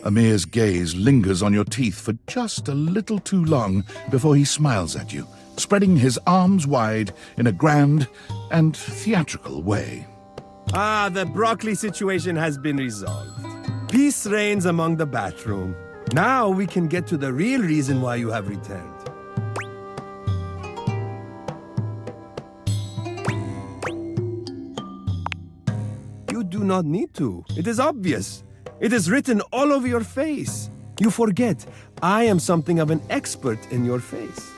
Amir's gaze lingers on your teeth for just a little too long before he smiles at you, spreading his arms wide in a grand and theatrical way. Ah, the broccoli situation has been resolved. Peace reigns among the bathroom. Now we can get to the real reason why you have returned. You do not need to. It is obvious. It is written all over your face. You forget, I am something of an expert in your face.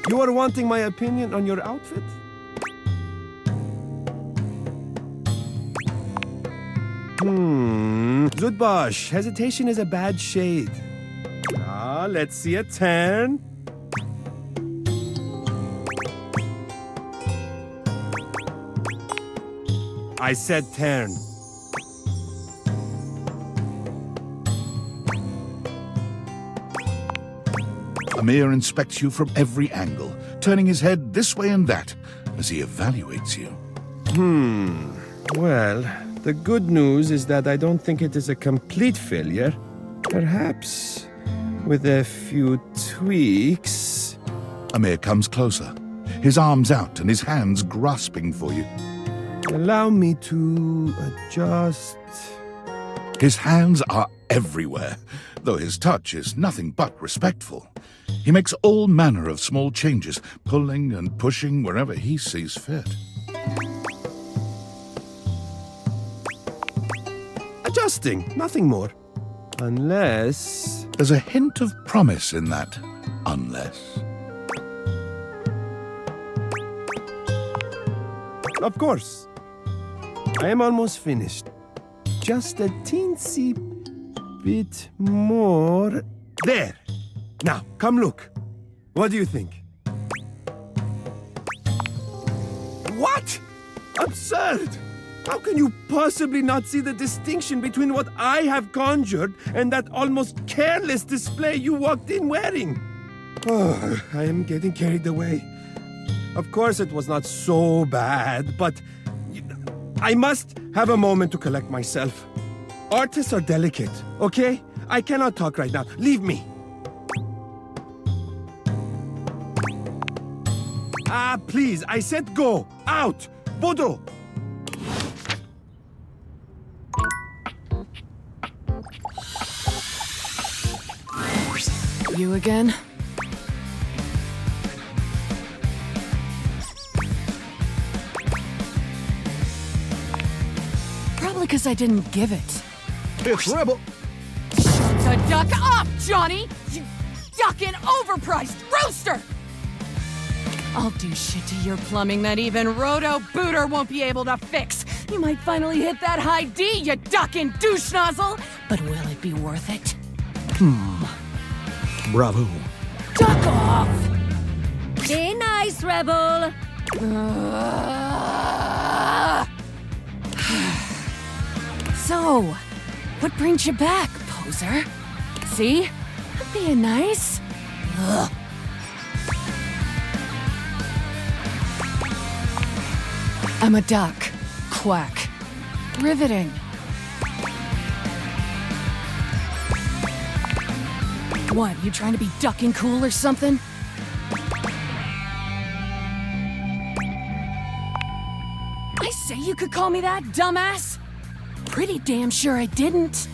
You are wanting my opinion on your outfit? Zudbosh, hesitation is a bad shade. Ah, let's see a 10. I said 10. Amir inspects you from every angle, turning his head this way and that as he evaluates you. Well, the good news is that I don't think it is a complete failure. Perhaps with a few tweaks. Amir comes closer, his arms out and his hands grasping for you. Allow me to adjust. His hands are everywhere, though his touch is nothing but respectful. He makes all manner of small changes, pulling and pushing wherever he sees fit. Adjusting, nothing more. Unless... There's a hint of promise in that unless. Of course. I am almost finished. Just a teensy bit more. There. Now, come look. What do you think? What? Absurd! How can you possibly not see the distinction between what I have conjured and that almost careless display you walked in wearing? Oh, I am getting carried away. Of course, it was not so bad, but I must have a moment to collect myself. Artists are delicate, okay? I cannot talk right now. Leave me. Ah, please, I said go. Out. Bodo. You again? Probably because I didn't give it. It's Rebel! So duck off, Johnny! You ducking overpriced rooster! I'll do shit to your plumbing that even Roto Booter won't be able to fix. You might finally hit that high D, you ducking douche nozzle! But will it be worth it? Bravo. Duck off! Be nice, Rebel. So, what brings you back, poser? See? I'm being nice. Ugh. I'm a duck. Quack. Riveting. What, you trying to be ducking cool or something? I say you could call me that, dumbass. Pretty damn sure I didn't.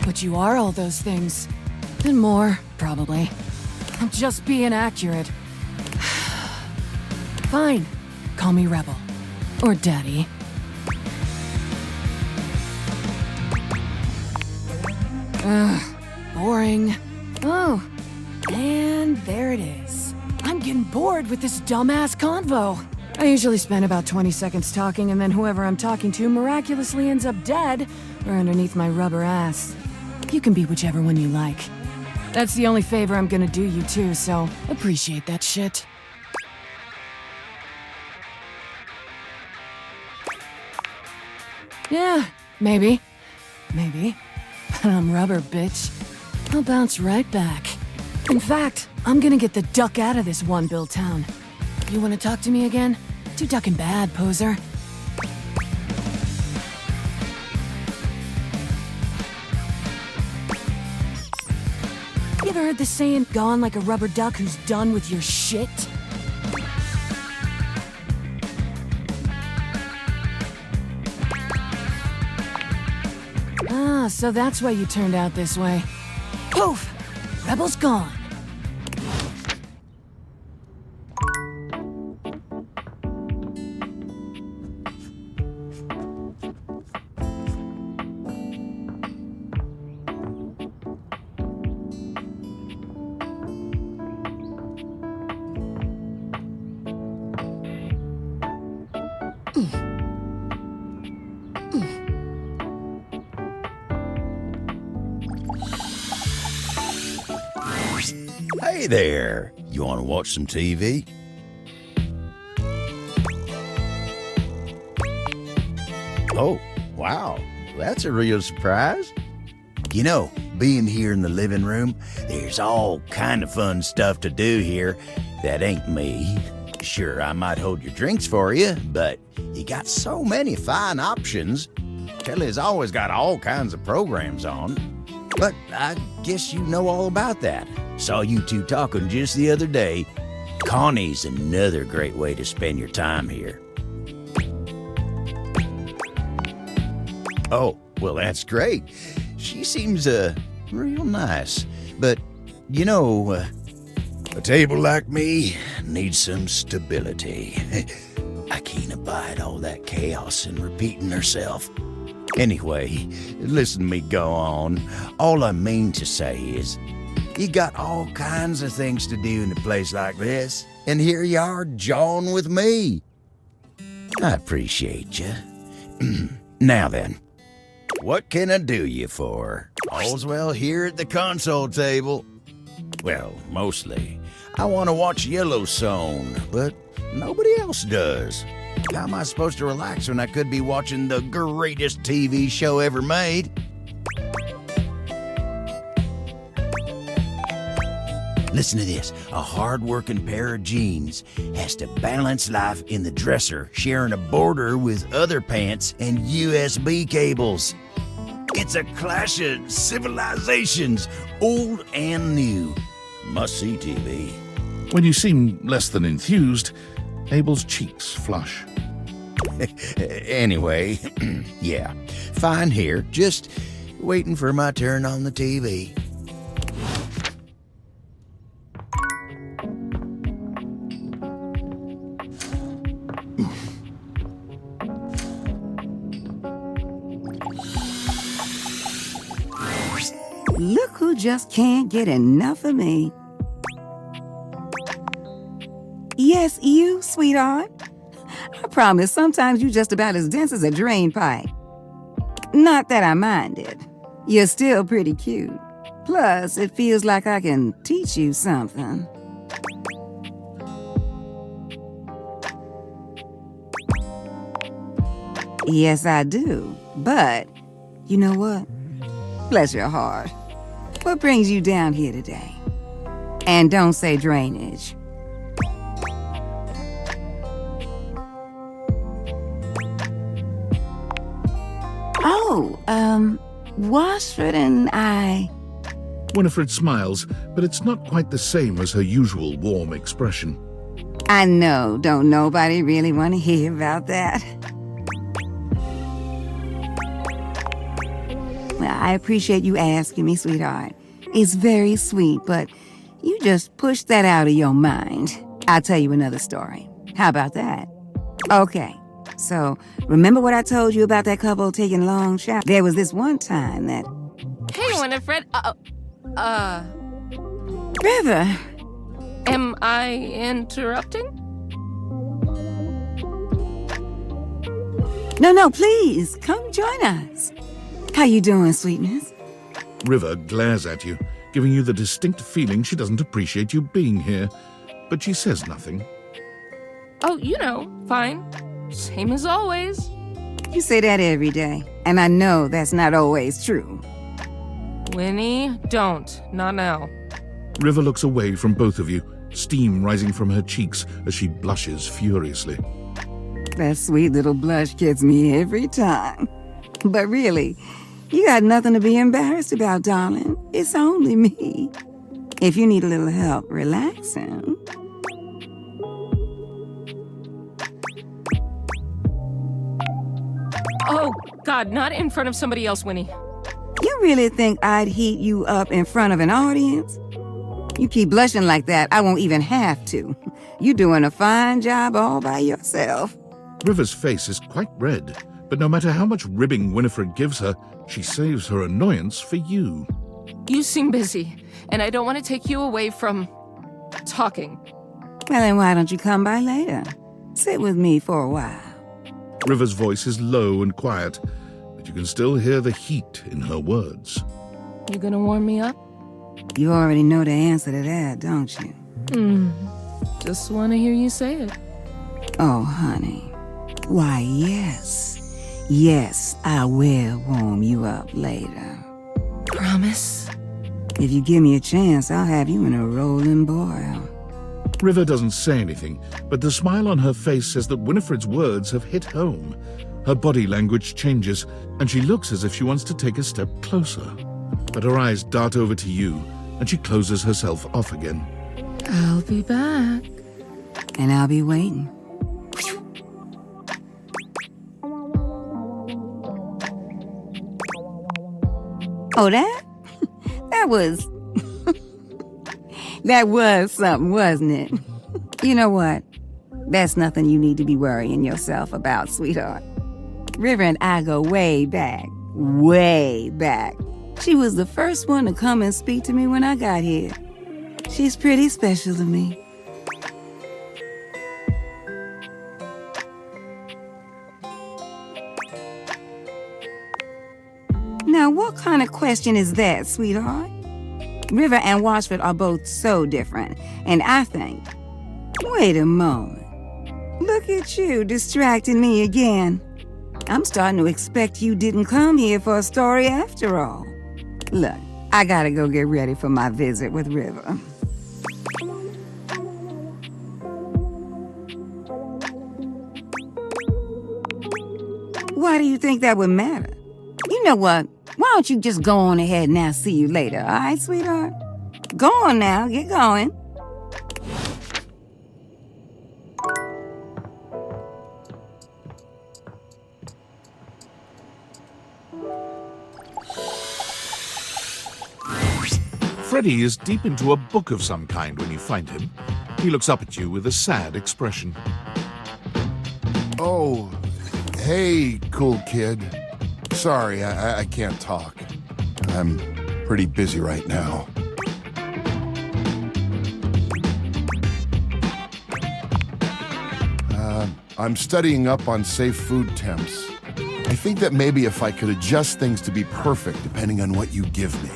But you are all those things. And more, probably. I'm just being accurate. Fine. Call me Rebel. Or Daddy. Boring. Oh, and there it is. I'm getting bored with this dumbass convo. I usually spend about 20 seconds talking, and then whoever I'm talking to miraculously ends up dead or underneath my rubber ass. You can be whichever one you like. That's the only favor I'm gonna do you too, so appreciate that shit. Yeah, maybe. Maybe. But I'm rubber, bitch. I'll bounce right back. In fact, I'm gonna get the duck out of this one-bill town. You wanna talk to me again? Too duckin' bad, poser. You ever heard the saying, gone like a rubber duck who's done with your shit? Ah, so that's why you turned out this way. Poof! Rebel's gone. Hey there, you want to watch some TV? Oh, wow, that's a real surprise. You know, being here in the living room, there's all kind of fun stuff to do here that ain't me. Sure, I might hold your drinks for you, but you got so many fine options. Kelly's always got all kinds of programs on. But I guess you know all about that. Saw you two talking just the other day. Connie's another great way to spend your time here. Oh, well, that's great. She seems, real nice. But, you know, a table like me needs some stability. I can't abide all that chaos and repeating herself. Anyway, listen to me go on. All I mean to say is, you got all kinds of things to do in a place like this, and here you are jawing with me. I appreciate you. Now then, what can I do you for? All's well here at the console table. Well, mostly. I want to watch Yellowstone, but nobody else does. How am I supposed to relax when I could be watching the greatest TV show ever made? Listen to this. A hard-working pair of jeans has to balance life in the dresser, sharing a border with other pants and USB cables. It's a clash of civilizations, old and new. Must-see TV. When you seem less than enthused, Abel's cheeks flush. Anyway, yeah, fine here. Just waiting for my turn on the TV. Look who just can't get enough of me. Yes, you, sweetheart. I promise sometimes you're just about as dense as a drain pipe. Not that I minded. You're still pretty cute. Plus, it feels like I can teach you something. Yes, I do. But, you know what? Bless your heart. What brings you down here today? And don't say drainage. Oh, Winnifred and I... Winifred smiles, but it's not quite the same as her usual warm expression. I know, don't nobody really want to hear about that. Well, I appreciate you asking me, sweetheart. It's very sweet, but you just push that out of your mind. I'll tell you another story. How about that? Okay, so remember what I told you about that couple taking long showers? There was this one time that... Hey, Winifred. River! Am I interrupting? No, please, come join us. How you doing, sweetness? River glares at you, giving you the distinct feeling she doesn't appreciate you being here, but she says nothing. Oh, you know, fine. Same as always. You say that every day, and I know that's not always true. Winnie, don't. Not now. River looks away from both of you, steam rising from her cheeks as she blushes furiously. That sweet little blush gets me every time. But really, you got nothing to be embarrassed about, darling. It's only me. If you need a little help relaxing... Oh, God, not in front of somebody else, Winnie. You really think I'd heat you up in front of an audience? You keep blushing like that, I won't even have to. You're doing a fine job all by yourself. River's face is quite red, but no matter how much ribbing Winifred gives her, she saves her annoyance for you. You seem busy, and I don't want to take you away from talking. Well, then why don't you come by later? Sit with me for a while. River's voice is low and quiet, but you can still hear the heat in her words. You gonna warm me up? You already know the answer to that, don't you? Just want to hear you say it. Oh, honey. Why, yes. Yes, I will warm you up later. Promise? If you give me a chance, I'll have you in a rolling boil. River doesn't say anything, but the smile on her face says that Winifred's words have hit home. Her body language changes, and she looks as if she wants to take a step closer. But her eyes dart over to you, and she closes herself off again. I'll be back. And I'll be waiting. Oh, that was... That was something, wasn't it? You know what? That's nothing you need to be worrying yourself about, sweetheart. River and I go way back. Way back. She was the first one to come and speak to me when I got here. She's pretty special to me. Now, what kind of question is that, sweetheart? River and Washford are both so different, and I think... Wait a moment. Look at you, distracting me again. I'm starting to expect you didn't come here for a story after all. Look, I gotta go get ready for my visit with River. Why do you think that would matter? You know what? Why don't you just go on ahead and I'll see you later, all right, sweetheart? Go on now, get going. Freddy is deep into a book of some kind when you find him. He looks up at you with a sad expression. Oh, hey, cool kid. Sorry, I can't talk. I'm pretty busy right now. I'm studying up on safe food temps. I think that maybe if I could adjust things to be perfect depending on what you give me.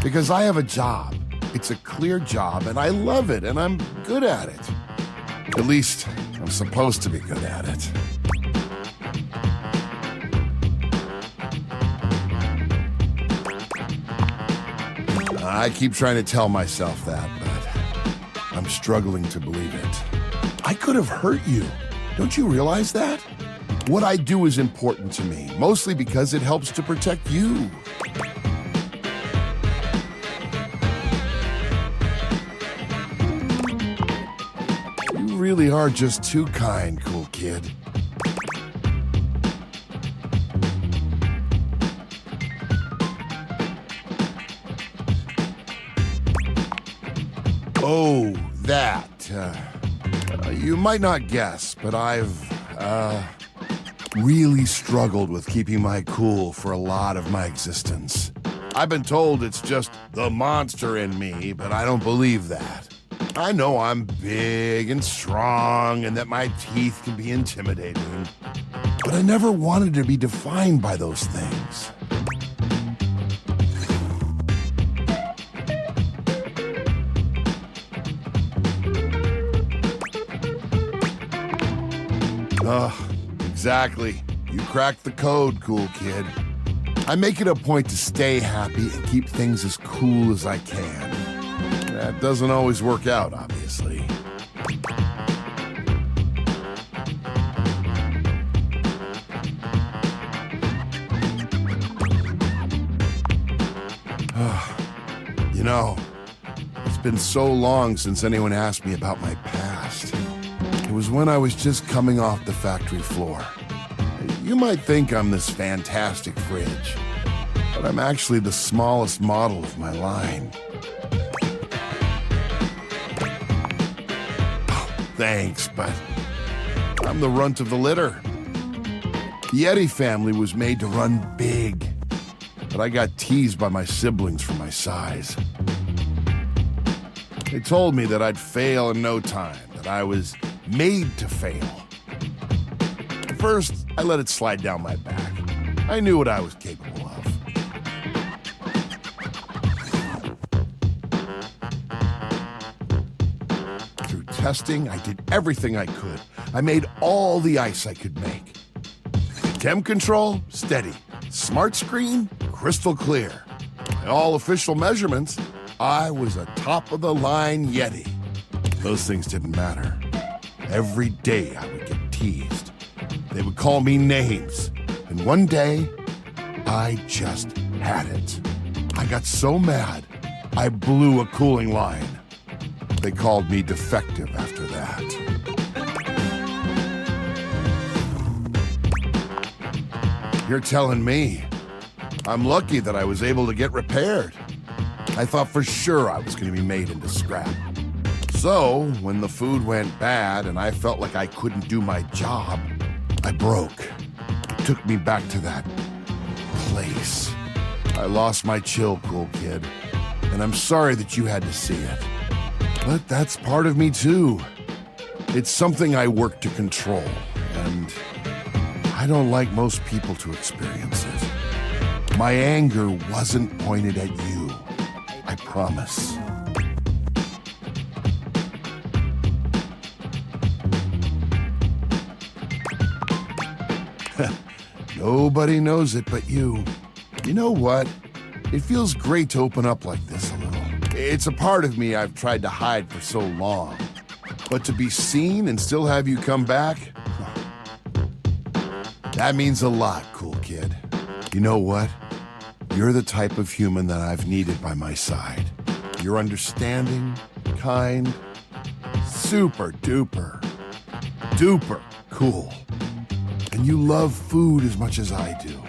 Because I have a job. It's a clear job, and I love it, and I'm good at it. At least, I'm supposed to be good at it. I keep trying to tell myself that, but I'm struggling to believe it. I could have hurt you. Don't you realize that? What I do is important to me, mostly because it helps to protect you. You really are just too kind, cool kid. Oh, that. You might not guess, but I've, really struggled with keeping my cool for a lot of my existence. I've been told it's just the monster in me, but I don't believe that. I know I'm big and strong and that my teeth can be intimidating, but I never wanted to be defined by those things. Exactly. You cracked the code, cool kid. I make it a point to stay happy and keep things as cool as I can. That doesn't always work out, obviously. You know, it's been so long since anyone asked me about my past. It was when I was just coming off the factory floor. You might think I'm this fantastic fridge, but I'm actually the smallest model of my line. Oh, thanks, but I'm the runt of the litter. The Yeti family was made to run big, but I got teased by my siblings for my size. They told me that I'd fail in no time, that I was made to fail. At first, I let it slide down my back. I knew what I was capable of. Through testing, I did everything I could. I made all the ice I could make. Chem control, steady. Smart screen, crystal clear. By all official measurements, I was a top-of-the-line Yeti. Those things didn't matter. Every day I would get teased. They would call me names. And one day, I just had it. I got so mad, I blew a cooling line. They called me defective after that. You're telling me I'm lucky that I was able to get repaired. I thought for sure I was going to be made into scrap. So, when the food went bad and I felt like I couldn't do my job, I broke. It took me back to that place. I lost my chill, cool kid, and I'm sorry that you had to see it. But that's part of me too. It's something I work to control, and I don't like most people to experience it. My anger wasn't pointed at you. I promise. Nobody knows it but you. You know what? It feels great to open up like this a little. It's a part of me I've tried to hide for so long. But to be seen and still have you come back? That means a lot, cool kid. You know what? You're the type of human that I've needed by my side. You're understanding, kind, super duper cool. And you love food as much as I do.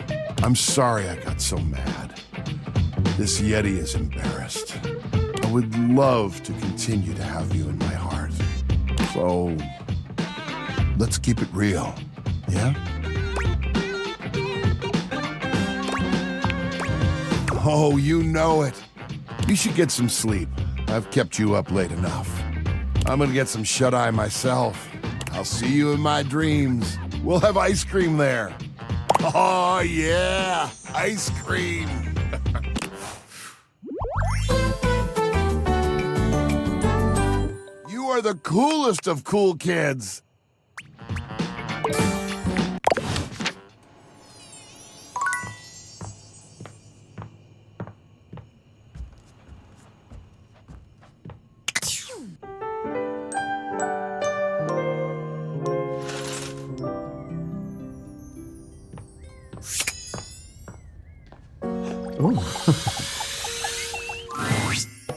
I'm sorry I got so mad. This Yeti is embarrassed. I would love to continue to have you in my heart. So, let's keep it real, yeah? Oh, you know it. You should get some sleep. I've kept you up late enough. I'm gonna get some shut-eye myself. I'll see you in my dreams. We'll have ice cream there. Oh, yeah, ice cream. You are the coolest of cool kids.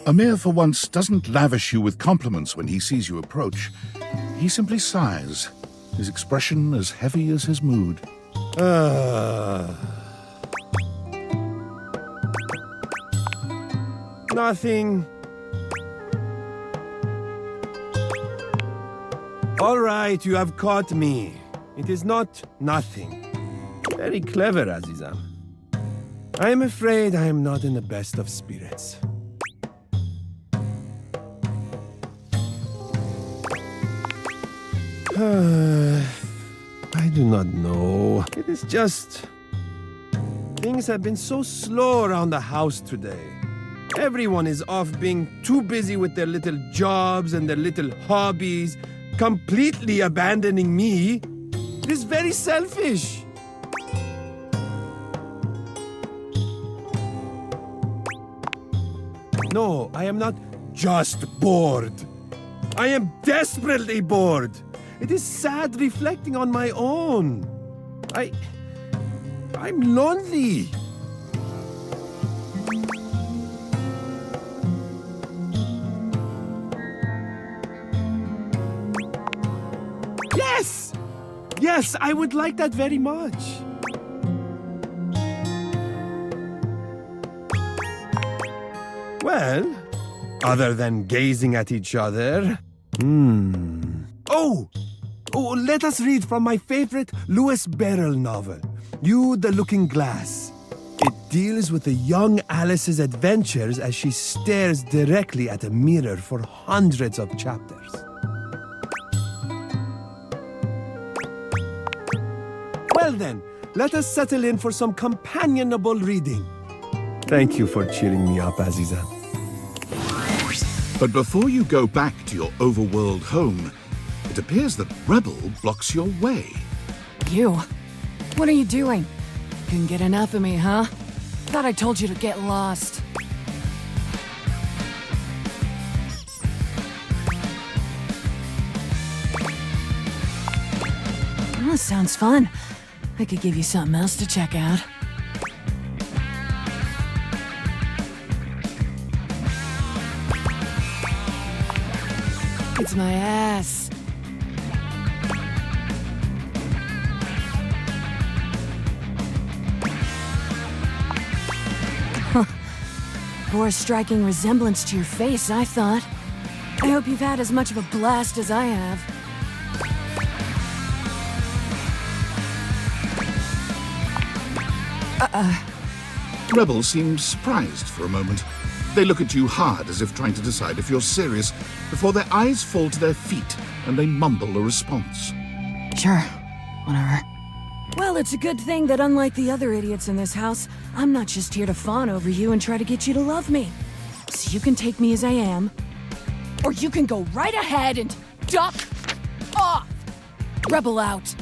Amir, for once, doesn't lavish you with compliments when he sees you approach. He simply sighs, his expression as heavy as his mood. Nothing. All right, you have caught me. It is not nothing. Very clever, Azizam. I am afraid I am not in the best of spirits. I do not know. It is just... Things have been so slow around the house today. Everyone is off being too busy with their little jobs and their little hobbies, completely abandoning me. It is very selfish. No, I am not just bored. I am desperately bored. It is sad reflecting on my own. I'm lonely. Yes! Yes, I would like that very much. Well, other than gazing at each other... Oh, let us read from my favorite Lewis Barrel novel, You the Looking Glass. It deals with the young Alice's adventures as she stares directly at a mirror for hundreds of chapters. Well then, let us settle in for some companionable reading. Thank you for cheering me up, Aziza. But before you go back to your overworld home, it appears that Rebel blocks your way. You? What are you doing? Couldn't get enough of me, huh? Thought I told you to get lost. Oh, sounds fun. I could give you something else to check out. It's my ass. Bore a striking resemblance to your face, I thought. I hope you've had as much of a blast as I have. Rebel seems surprised for a moment. They look at you hard as if trying to decide if you're serious before their eyes fall to their feet and they mumble a response. Sure, whatever. Well, it's a good thing that unlike the other idiots in this house, I'm not just here to fawn over you and try to get you to love me. So you can take me as I am, or you can go right ahead and duck off. Rebel out.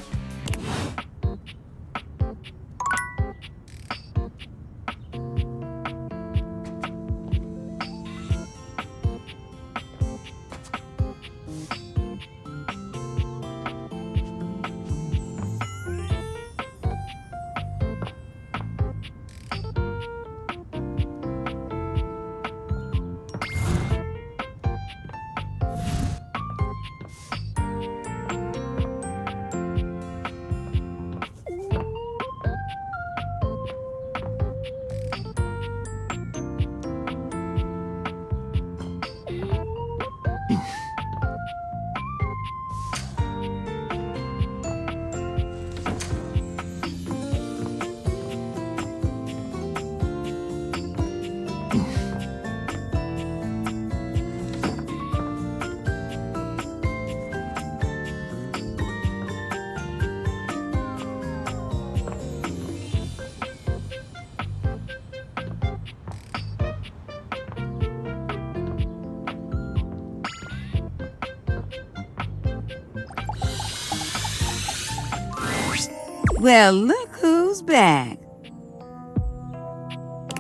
Well, look who's back.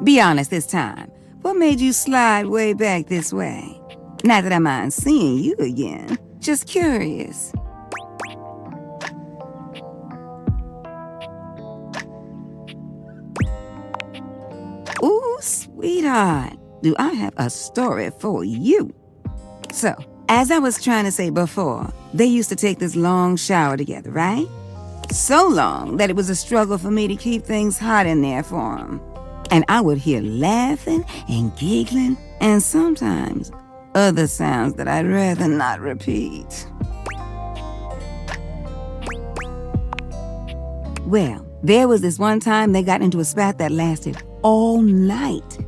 Be honest this time. What made you slide way back this way? Not that I mind seeing you again. Just curious. Ooh, sweetheart. Do I have a story for you? So, as I was trying to say before, they used to take this long shower together, right? So long that it was a struggle for me to keep things hot in there for them. And I would hear laughing and giggling, and sometimes other sounds that I'd rather not repeat. Well, there was this one time they got into a spat that lasted all night.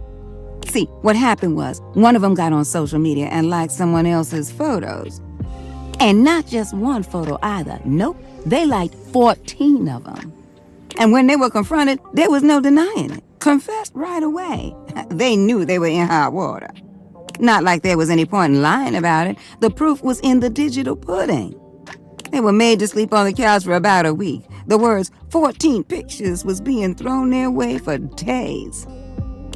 See, what happened was, one of them got on social media and liked someone else's photos. And not just one photo either. Nope, they liked 14 of them. And when they were confronted, there was no denying it. Confessed right away. They knew they were in hot water. Not like there was any point in lying about it. The proof was in the digital pudding. They were made to sleep on the couch for about a week. The words 14 pictures was being thrown their way for days.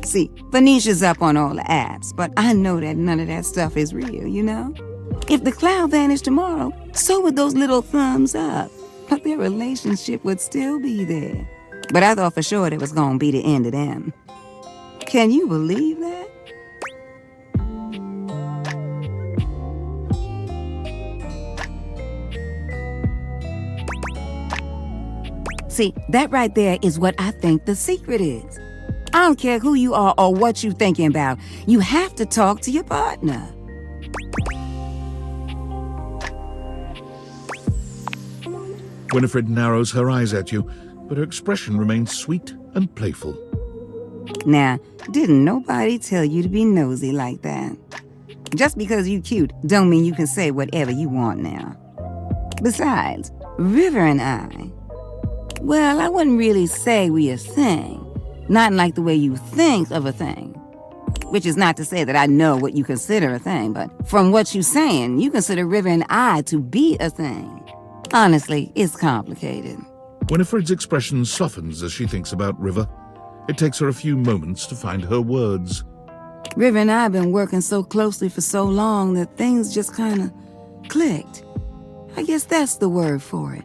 See, Phoenicia's up on all the apps, but I know that none of that stuff is real, you know? If the cloud vanished tomorrow, so would those little thumbs up. But their relationship would still be there. But I thought for sure it was gonna be the end of them. Can you believe that? See, that right there is what I think the secret is. I don't care who you are or what you're thinking about. You have to talk to your partner. Winifred narrows her eyes at you, but her expression remains sweet and playful. Now, didn't nobody tell you to be nosy like that? Just because you cute don't mean you can say whatever you want now. Besides, River and I, well, I wouldn't really say we a thing. Not like the way you think of a thing. Which is not to say that I know what you consider a thing, but from what you're saying, you consider River and I to be a thing. Honestly, it's complicated. Winifred's expression softens as she thinks about River. It takes her a few moments to find her words. River and I have been working so closely for so long that things just kind of clicked. I guess that's the word for it.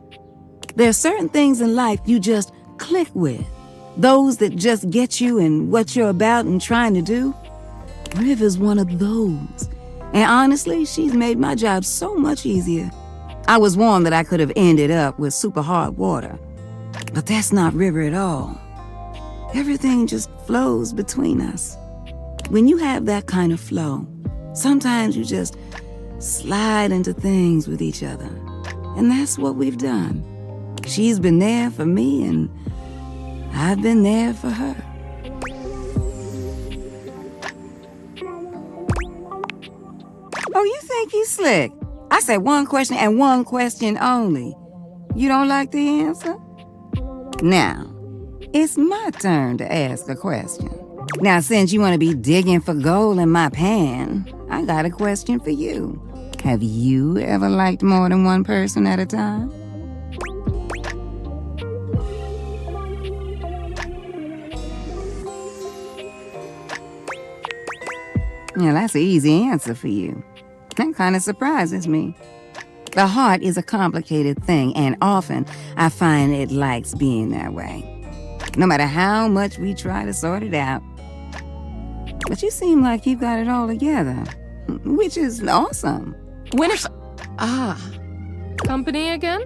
There are certain things in life you just click with. Those that just get you in what you're about and trying to do. River's one of those. And honestly, she's made my job so much easier. I was warned that I could have ended up with super hard water. But that's not River at all. Everything just flows between us. When you have that kind of flow, sometimes you just slide into things with each other. And that's what we've done. She's been there for me, and I've been there for her. Oh, you think you slick? I said one question and one question only. You don't like the answer? Now, it's my turn to ask a question. Now, since you want to be digging for gold in my pan, I got a question for you. Have you ever liked more than one person at a time? Yeah, that's an easy answer for you. That kind of surprises me. The heart is a complicated thing, and often I find it likes being that way. No matter how much we try to sort it out. But you seem like you've got it all together, which is awesome. Winifred. Company again?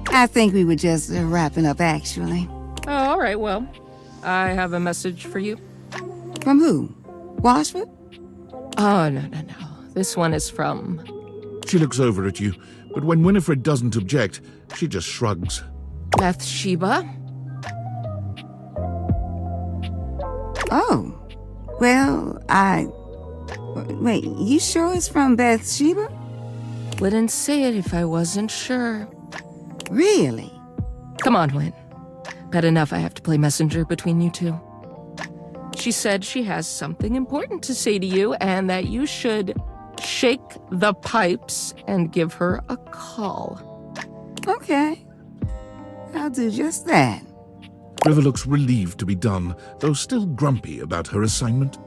I think we were just wrapping up, actually. Oh, all right, well, I have a message for you. From who? Washford? Oh, no. This one is from... She looks over at you, but when Winifred doesn't object, she just shrugs. Bathsheba. Oh. Well, Wait, you sure it's from Bathsheba? Wouldn't say it if I wasn't sure. Really? Come on, Win. Bad enough I have to play messenger between you two. She said she has something important to say to you and that you should shake the pipes and give her a call. Okay. I'll do just that. River looks relieved to be done, though still grumpy about her assignment.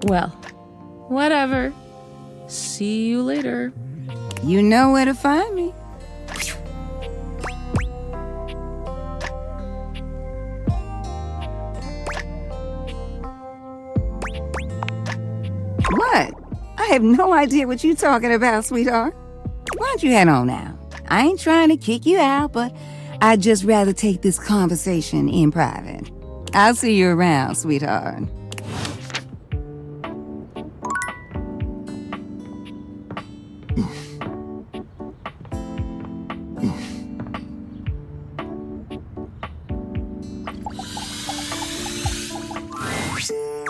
Well, whatever. See you later. You know where to find me. What? I have no idea what you're talking about, sweetheart. Why don't you head on now? I ain't trying to kick you out, but I'd just rather take this conversation in private. I'll see you around, sweetheart.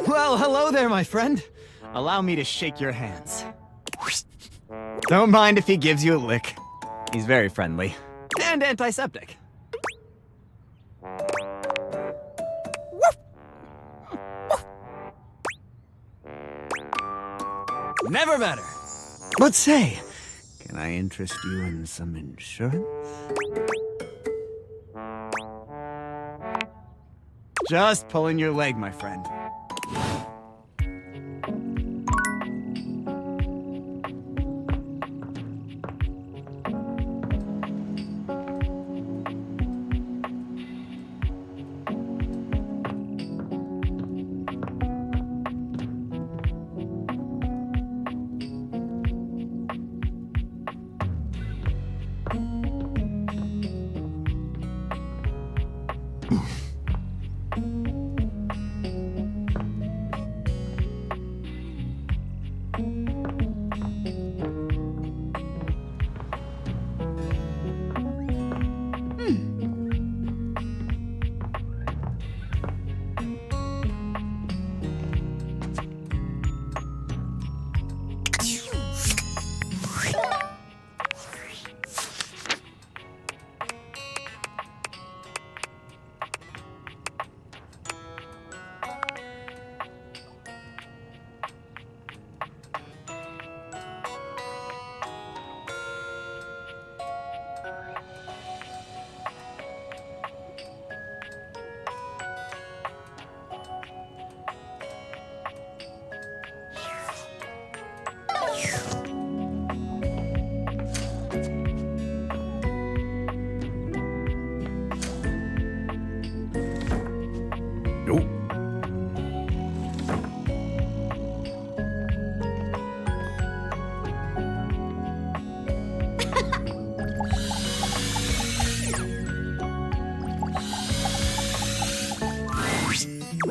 Well, hello there, my friend. Allow me to shake your hands. Don't mind if he gives you a lick. He's very friendly. And antiseptic. Never better. But say, can I interest you in some insurance? Just pulling your leg, my friend.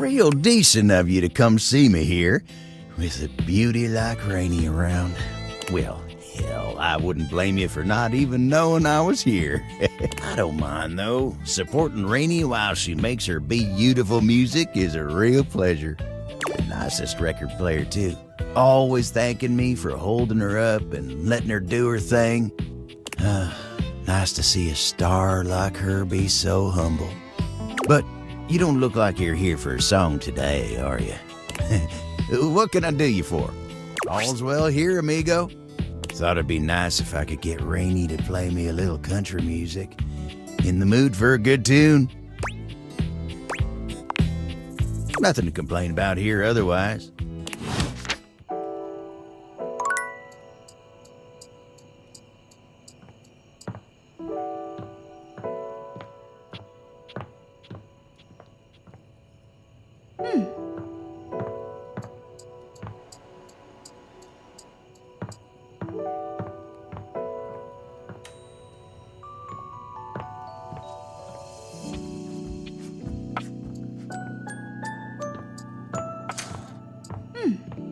Real decent of you to come see me here, with a beauty like Rainey around. Well, hell, I wouldn't blame you for not even knowing I was here. I don't mind, though. Supporting Rainey while she makes her beautiful music is a real pleasure. The nicest record player, too. Always thanking me for holding her up and letting her do her thing. Nice to see a star like her be so humble. But you don't look like you're here for a song today, are you? What can I do you for? All's well here, amigo? Thought it'd be nice if I could get Rainey to play me a little country music. In the mood for a good tune? Nothing to complain about here otherwise.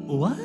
What?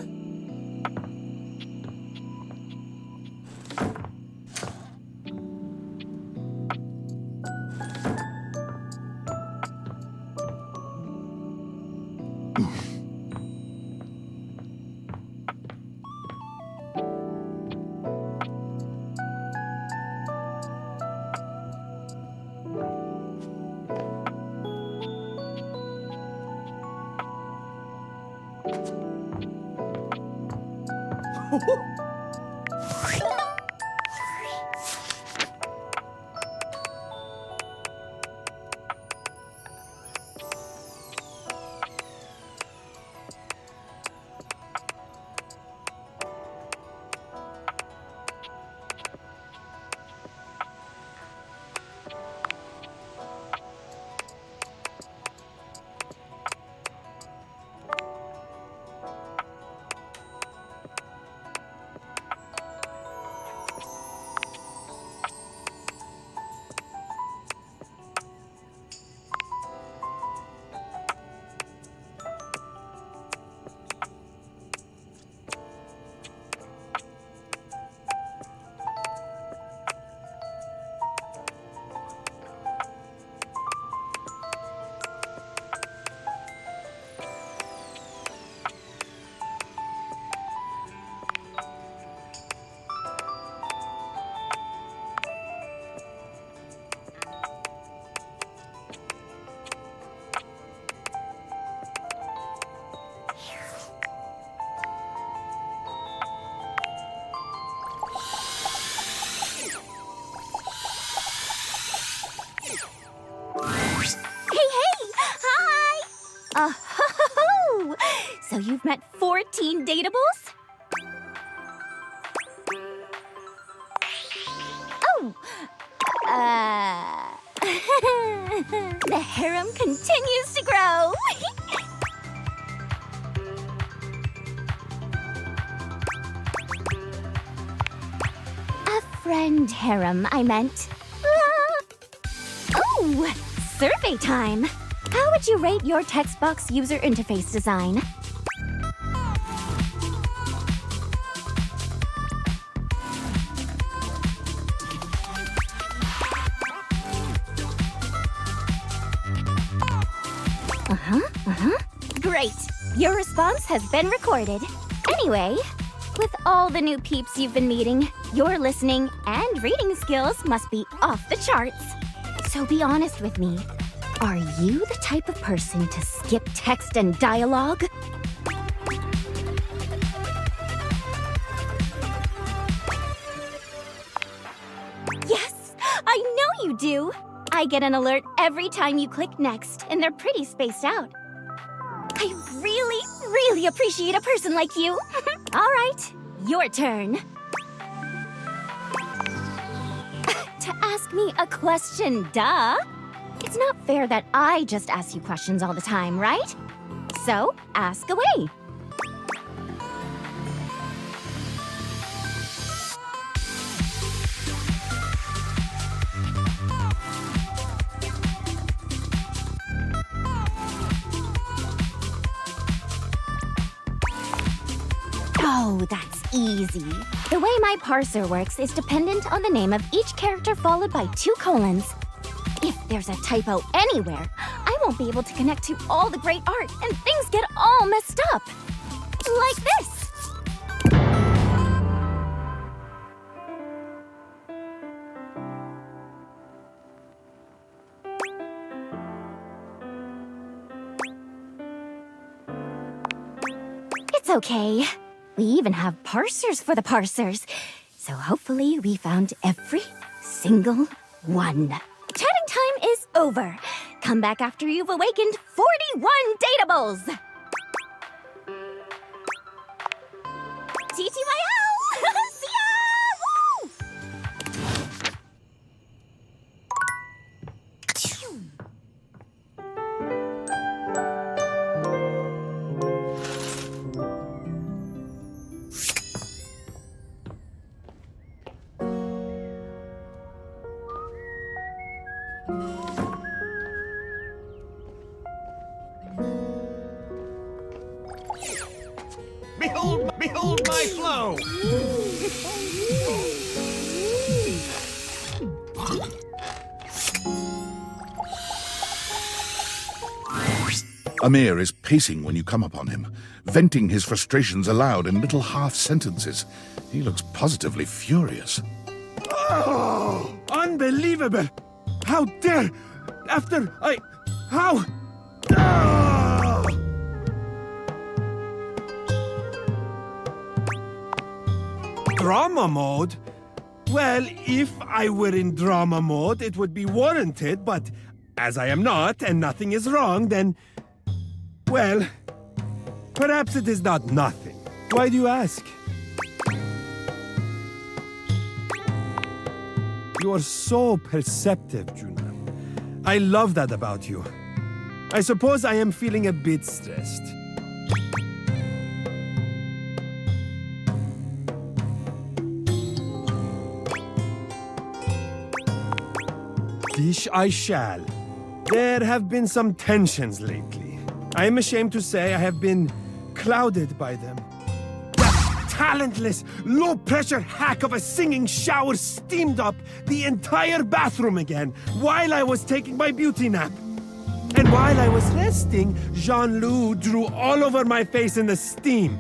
So you've met 14 datables? Oh! The harem continues to grow! A friend harem, I meant. Oh! Survey time! How would you rate your Textbox user interface design? Great! Your response has been recorded. Anyway, with all the new peeps you've been meeting, your listening and reading skills must be off the charts. So be honest with me. Are you the type of person to skip text and dialogue? Yes! I know you do! I get an alert every time you click next, and they're pretty spaced out. I really appreciate a person like you. All right, your turn. To ask me a question, duh. It's not fair that I just ask you questions all the time, right? So, ask away. Oh, that's easy. The way my parser works is dependent on the name of each character followed by 2 colons. If there's a typo anywhere, I won't be able to connect to all the great art and things get all messed up. Like this. It's okay. We even have parsers for the parsers. So hopefully we found every single one. Chatting time is over. Come back after you've awakened 41 datables. TTYL! See ya! Woo! Behold my flow! Amir is pacing when you come upon him, venting his frustrations aloud in little half-sentences. He looks positively furious. Oh, unbelievable! How dare... After I... How... Ah! Drama mode? Well, if I were in drama mode, it would be warranted, but as I am not and nothing is wrong, then... Well, perhaps it is not nothing. Why do you ask? You are so perceptive, Juna. I love that about you. I suppose I am feeling a bit stressed. Dish I shall. There have been some tensions lately. I am ashamed to say I have been clouded by them. That talentless, low-pressure hack of a singing shower steamed up the entire bathroom again while I was taking my beauty nap. And while I was resting, Jean-Loup drew all over my face in the steam.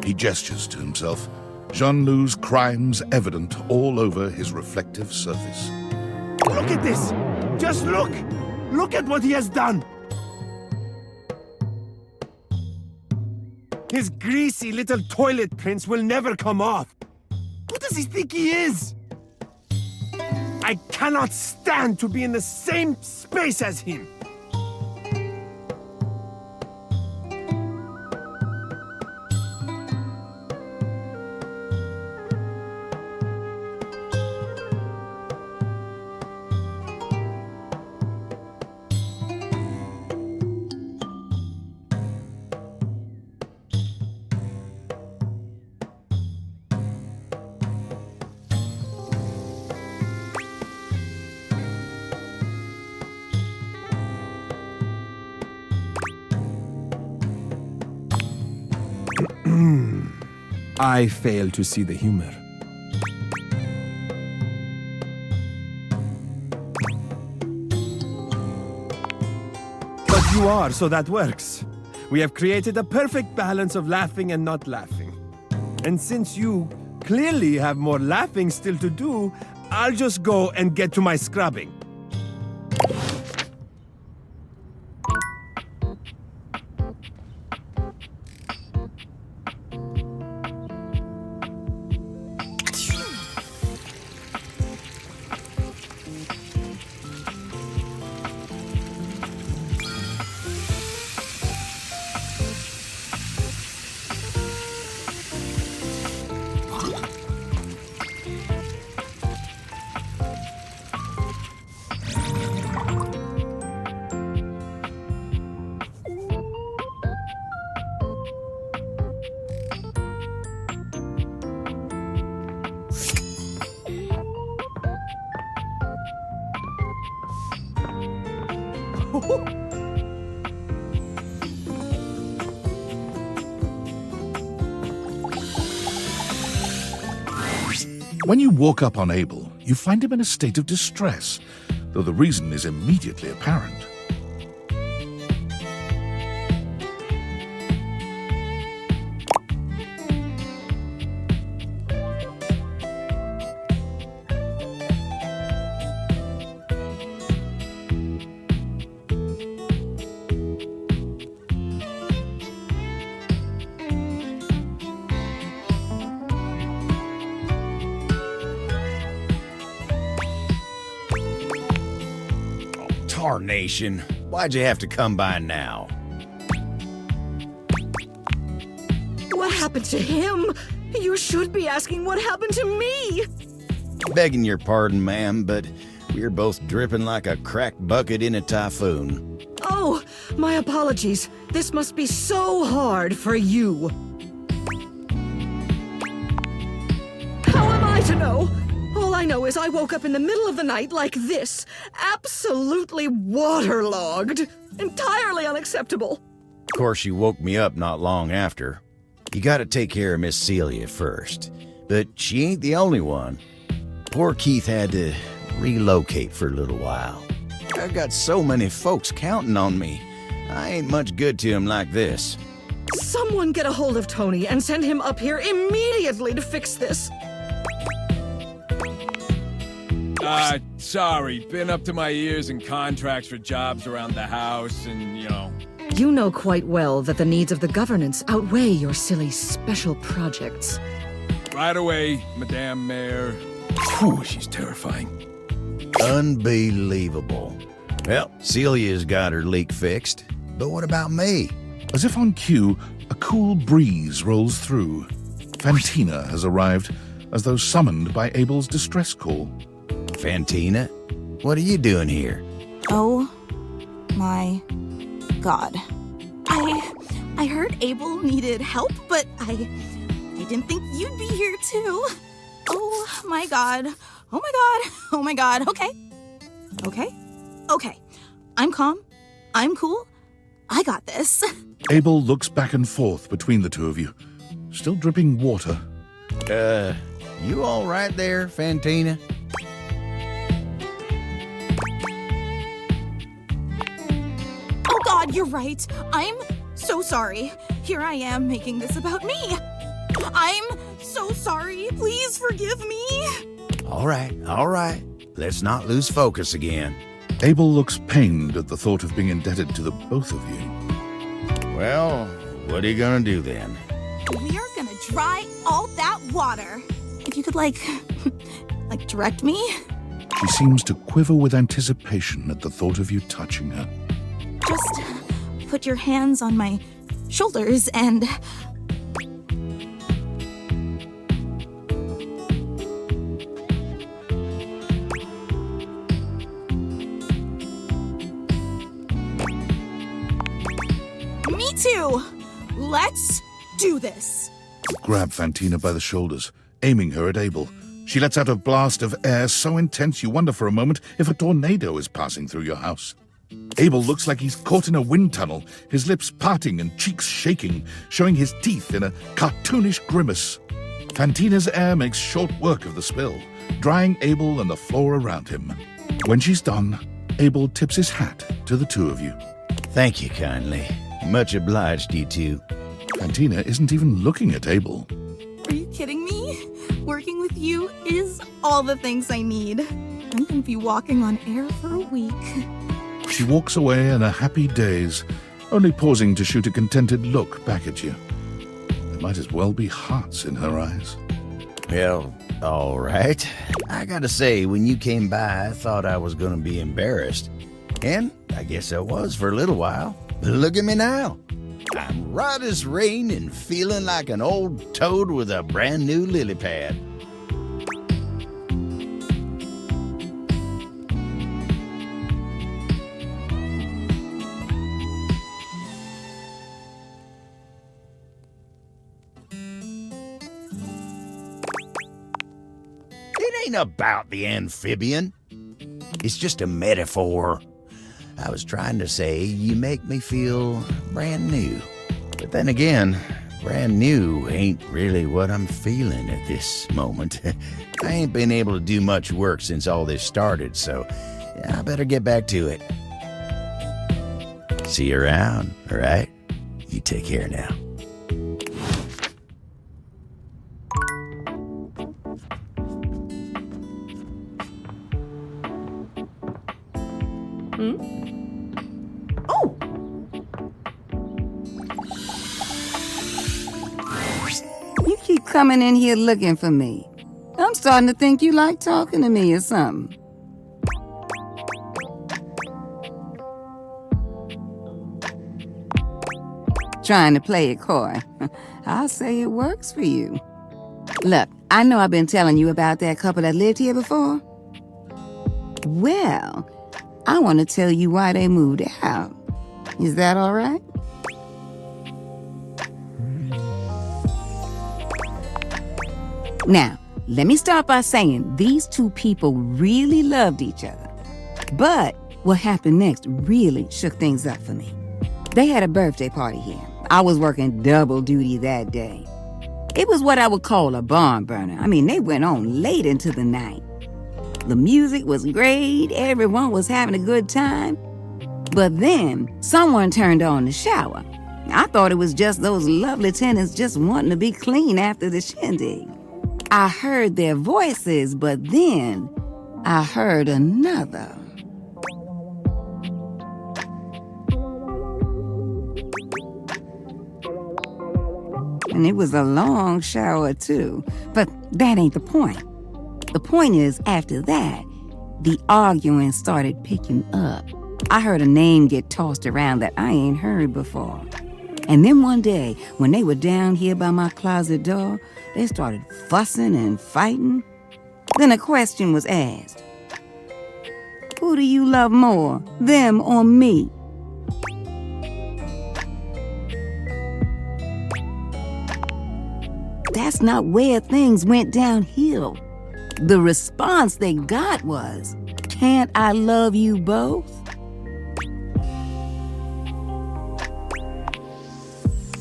He gestures to himself, Jean-Loup's crimes evident all over his reflective surface. Look at this! Just look! Look at what he has done! His greasy little toilet prints will never come off. Who does he think he is? I cannot stand to be in the same space as him. I fail to see the humor. But you are, so that works. We have created a perfect balance of laughing and not laughing. And since you clearly have more laughing still to do, I'll just go and get to my scrubbing. When you walk up on Abel, you find him in a state of distress, though the reason is immediately apparent. Tarnation. Why'd you have to come by now? What happened to him? You should be asking what happened to me. Begging your pardon, ma'am, but we're both dripping like a cracked bucket in a typhoon. Oh, my apologies. This must be so hard for you. How am I to know? All I know is I woke up in the middle of the night like this, absolutely waterlogged. Entirely unacceptable. Of course, you woke me up not long after. You gotta take care of Miss Celia first. But she ain't the only one. Poor Keith had to relocate for a little while. I've got so many folks counting on me. I ain't much good to him like this. Someone get a hold of Tony and send him up here immediately to fix this. Sorry. Been up to my ears in contracts for jobs around the house and, You know quite well that the needs of the governance outweigh your silly special projects. Right away, Madame Mayor. Whew, she's terrifying. Unbelievable. Well, Celia's got her leak fixed. But what about me? As if on cue, a cool breeze rolls through. Fantina has arrived, as though summoned by Abel's distress call. Fantina? What are you doing here? Oh my God. I heard Abel needed help, but I didn't think you'd be here too. Oh my God. Oh my God. Oh my God. Okay. I'm calm. I'm cool. I got this. Abel looks back and forth between the two of you, still dripping water. You all right there, Fantina? Oh God, you're right. I'm so sorry. Here I am making this about me. I'm so sorry. Please forgive me. All right. Let's not lose focus again. Abel looks pained at the thought of being indebted to the both of you. Well, what are you gonna do then? We are gonna dry all that water. If you could, like direct me? She seems to quiver with anticipation at the thought of you touching her. Just put your hands on my shoulders and... Me too! Let's do this! Grab Fantina by the shoulders, aiming her at Abel. She lets out a blast of air so intense you wonder for a moment if a tornado is passing through your house. Abel looks like he's caught in a wind tunnel, his lips parting and cheeks shaking, showing his teeth in a cartoonish grimace. Fantina's air makes short work of the spill, drying Abel and the floor around him. When she's done, Abel tips his hat to the two of you. Thank you kindly. Much obliged, you two. Fantina isn't even looking at Abel. Are you kidding me? Working with you is all the things I need. I'm gonna be walking on air for a week. She walks away in a happy daze, only pausing to shoot a contented look back at you. There might as well be hearts in her eyes. Well, all right. I gotta say, when you came by, I thought I was gonna be embarrassed. And I guess I was for a little while. But look at me now. I'm right as rain and feeling like an old toad with a brand new lily pad. It ain't about the amphibian. It's just a metaphor. I was trying to say you make me feel brand new. But then again, brand new ain't really what I'm feeling at this moment. I ain't been able to do much work since all this started, so I better get back to it. See you around, all right? You take care now. You keep coming in here looking for me. I'm starting to think you like talking to me or something. Trying to play it coy. I'll say it works for you. Look, I know I've been telling you about that couple that lived here before. Well, I want to tell you why they moved out. Is that all right? Now, let me start by saying these two people really loved each other. But what happened next really shook things up for me. They had a birthday party here. I was working double duty that day. It was what I would call a barn burner. I mean, they went on late into the night. The music was great, everyone was having a good time. But then, someone turned on the shower. I thought it was just those lovely tenants just wanting to be clean after the shindig. I heard their voices, but then I heard another. And it was a long shower, too. But that ain't the point. The point is, after that, the arguing started picking up. I heard a name get tossed around that I ain't heard before. And then one day, when they were down here by my closet door, they started fussing and fighting. Then a question was asked. Who do you love more, them or me? That's not where things went downhill. The response they got was, can't I love you both?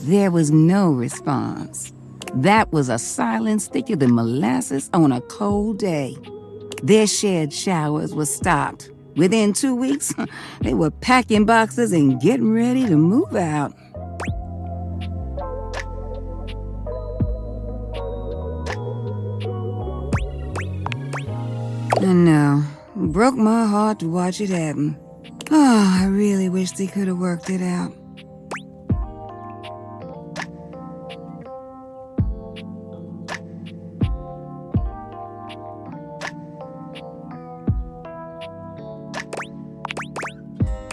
There was no response. That was a silence thicker than molasses on a cold day. Their shared showers were stopped. Within 2 weeks, they were packing boxes and getting ready to move out. I know. It broke my heart to watch it happen. Oh, I really wish they could have worked it out.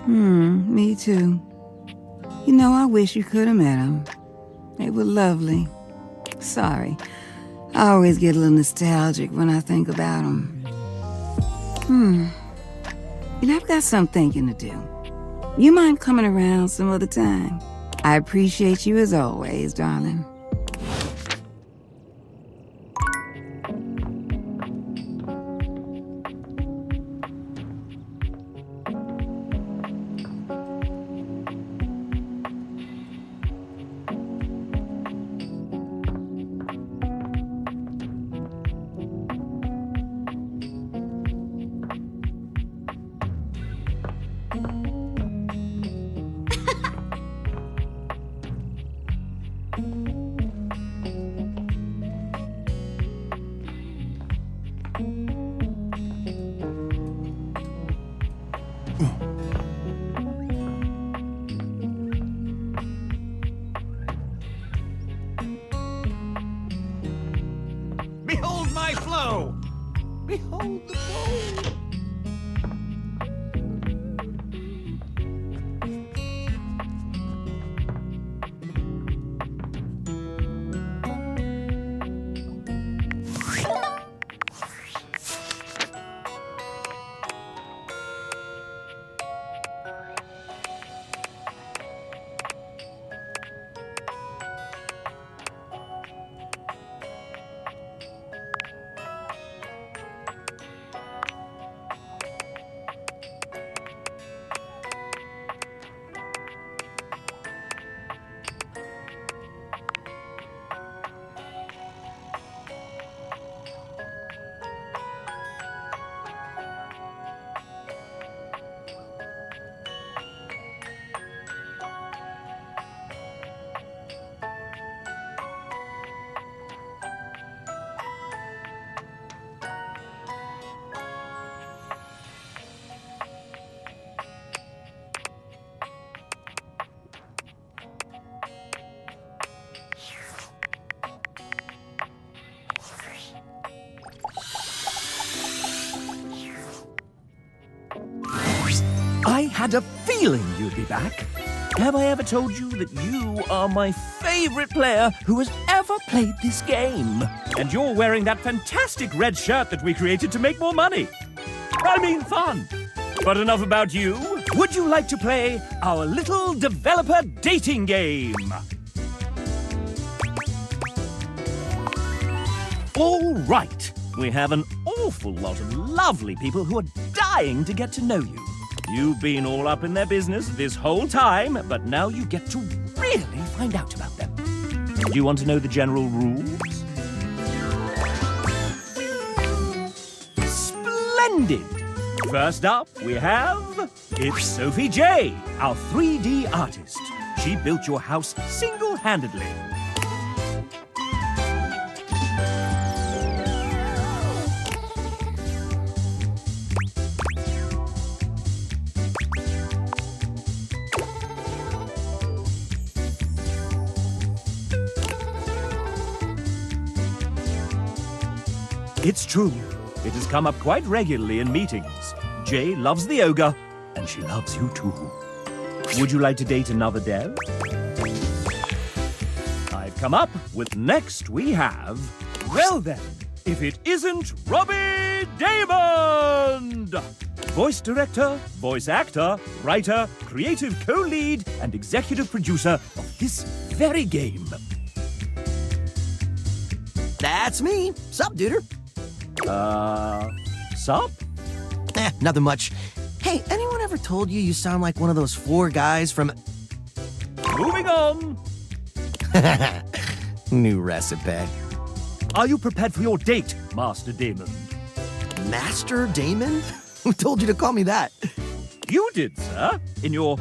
Me too. You know, I wish you could have met them. They were lovely. Sorry. I always get a little nostalgic when I think about them. You know, I've got some thinking to do. You mind coming around some other time? I appreciate you as always, darling. Behold my flow! Behold the flow! I had a feeling you'd be back. Have I ever told you that you are my favorite player who has ever played this game? And you're wearing that fantastic red shirt that we created to make more money. I mean fun. But enough about you. Would you like to play our little developer dating game? All right. We have an awful lot of lovely people who are dying to get to know you. You've been all up in their business this whole time, but now you get to really find out about them. Do you want to know the general rules? Splendid! First up, we have... It's Sophie J., our 3D artist. She built your house single-handedly. It's true. It has come up quite regularly in meetings. Jay loves the ogre, and she loves you too. Would you like to date another dev? I've come up with next we have... Well then, if it isn't Robbie Damon! Voice director, voice actor, writer, creative co-lead, and executive producer of this very game. That's me. Sup, duder? Sup? Nothing much. Hey, anyone ever told you you sound like one of those 4 guys from... Moving on. New recipe. Are you prepared for your date, Master Damon? Master Damon? Who told you to call me that? You did, sir. In your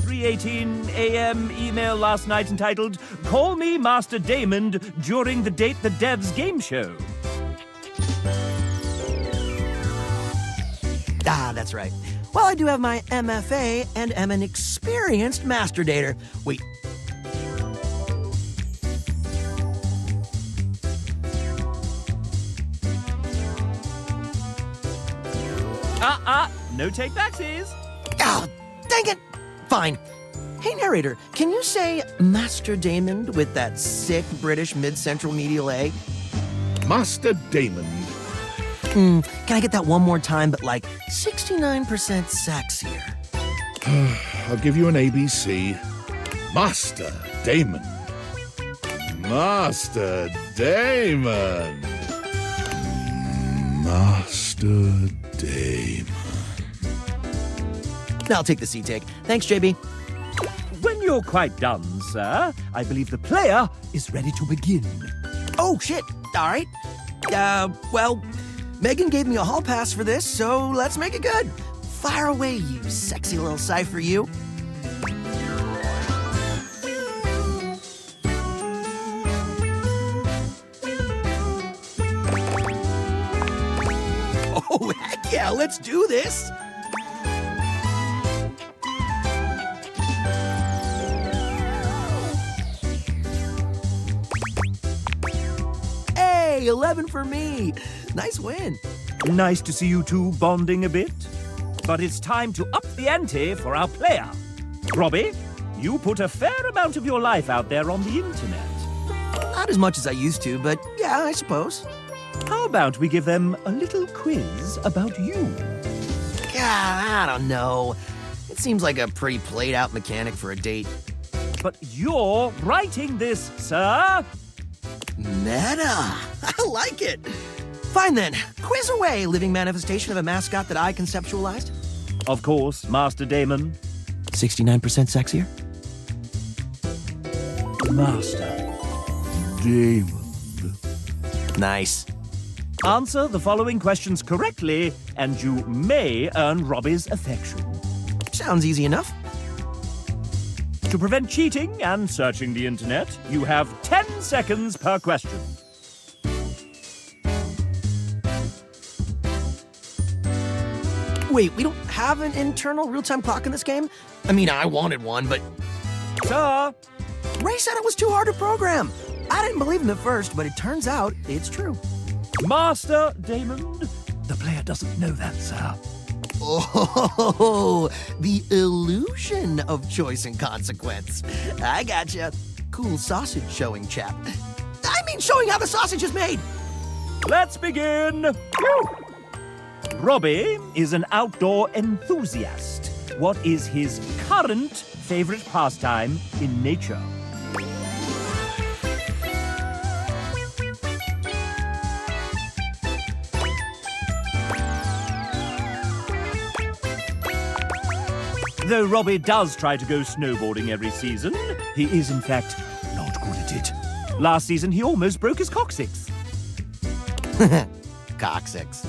3:18 a.m. email last night entitled, Call Me Master Damon during the Date the Devs game show. Ah, that's right. Well, I do have my MFA and am an experienced master dater. Wait. No take backsies. Ah, dang it. Fine. Hey, narrator, can you say Master Damon with that sick British mid-central medial A? Master Damon. Can I get that one more time, but like 69% sexier? I'll give you an ABC. Master Damon. Master Damon. Master Damon. I'll take the C-take. Thanks, JB. When you're quite done, sir, I believe the player is ready to begin. Oh, shit. All right. Well, Megan gave me a hall pass for this, so let's make it good. Fire away, you sexy little cipher, you. Oh, heck yeah, let's do this. Hey, 11 for me. Nice win. Nice to see you two bonding a bit. But it's time to up the ante for our player. Robbie, you put a fair amount of your life out there on the internet. Not as much as I used to, but yeah, I suppose. How about we give them a little quiz about you? Yeah, I don't know. It seems like a pretty played-out mechanic for a date. But you're writing this, sir. Meta. I like it. Fine then. Quiz away, living manifestation of a mascot that I conceptualized. Of course, Master Damon. 69% sexier? Master Damon. Nice. Answer the following questions correctly, and you may earn Robbie's affection. Sounds easy enough. To prevent cheating and searching the internet, you have 10 seconds per question. Wait, we don't have an internal real-time clock in this game? I mean, I wanted one, but... Sir! Ray said it was too hard to program. I didn't believe him at first, but it turns out it's true. Master Damon, The player doesn't know that, sir. Oh, the illusion of choice and consequence. I gotcha. Cool sausage showing, chap. I mean showing how the sausage is made. Let's begin. Woo! Robbie is an outdoor enthusiast. What is his current favorite pastime in nature? Though Robbie does try to go snowboarding every season, he is in fact not good at it. Last season he almost broke his coccyx. Coccyx.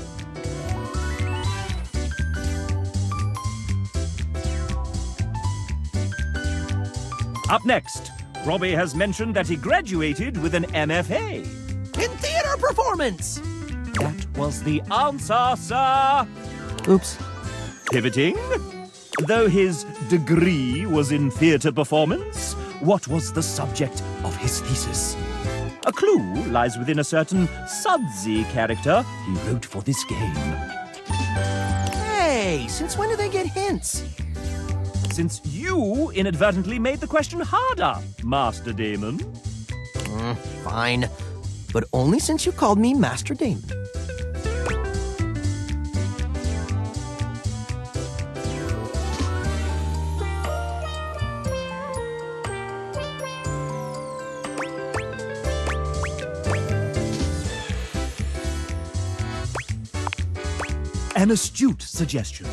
Up next, Robbie has mentioned that he graduated with an MFA. In theater performance. That was the answer, sir. Oops. Pivoting. Though his degree was in theatre performance, what was the subject of his thesis? A clue lies within a certain sudsy character he wrote for this game. Hey, since when do they get hints? Since you inadvertently made the question harder, Master Damon. Fine. But only since you called me Master Damon. An astute suggestion.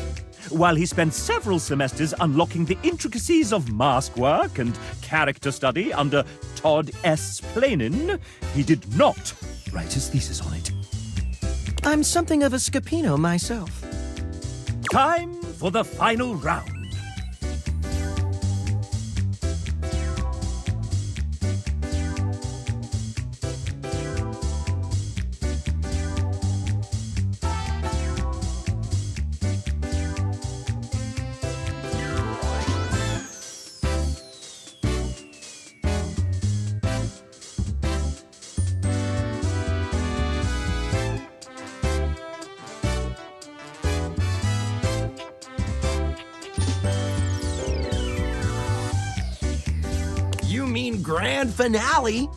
While he spent several semesters unlocking the intricacies of mask work and character study under Todd S. Planin, he did not write his thesis on it. I'm something of a Scapino myself. Time for the final round. You mean grand finale?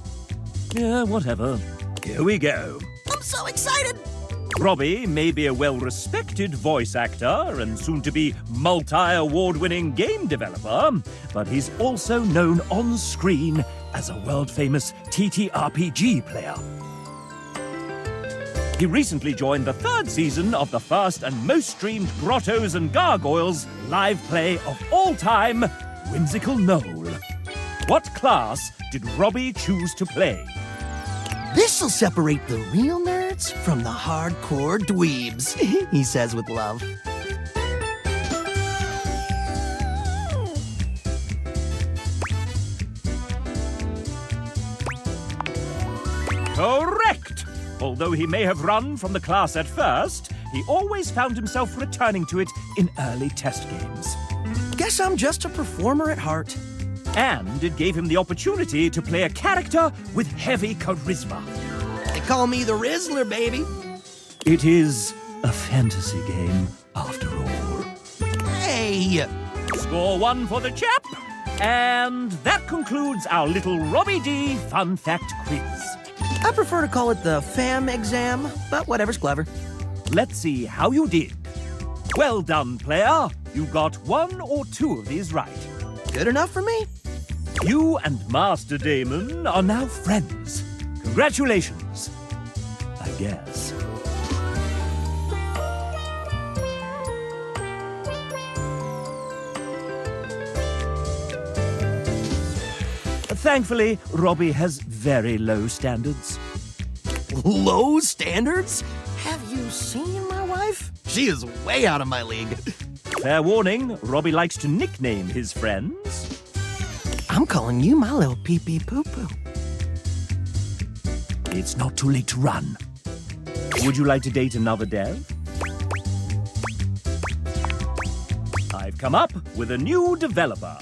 Yeah, whatever. Here we go. I'm so excited! Robbie may be a well-respected voice actor and soon-to-be multi-award-winning game developer, but he's also known on screen as a world-famous TTRPG player. He recently joined the 3rd season of the first and most streamed Grottos and Gargoyles live play of all time, Whimsical Knoll. What class did Robbie choose to play? This'll separate the real nerds from the hardcore dweebs, he says with love. Correct! Although he may have run from the class at first, he always found himself returning to it in early test games. Guess I'm just a performer at heart. And it gave him the opportunity to play a character with heavy charisma. They call me the Rizzler, baby. It is a fantasy game, after all. Hey! Score 1 for the chap. And that concludes our little Robbie D fun fact quiz. I prefer to call it the fam exam, but whatever's clever. Let's see how you did. Well done, player. You got 1 or 2 of these right. Good enough for me. You and Master Damon are now friends. Congratulations, I guess. Thankfully, Robbie has very low standards. Low standards? Have you seen my wife? She is way out of my league. Fair warning, Robbie likes to nickname his friends. I'm calling you my little pee-pee poo-poo. It's not too late to run. Would you like to date another dev? I've come up with a new developer.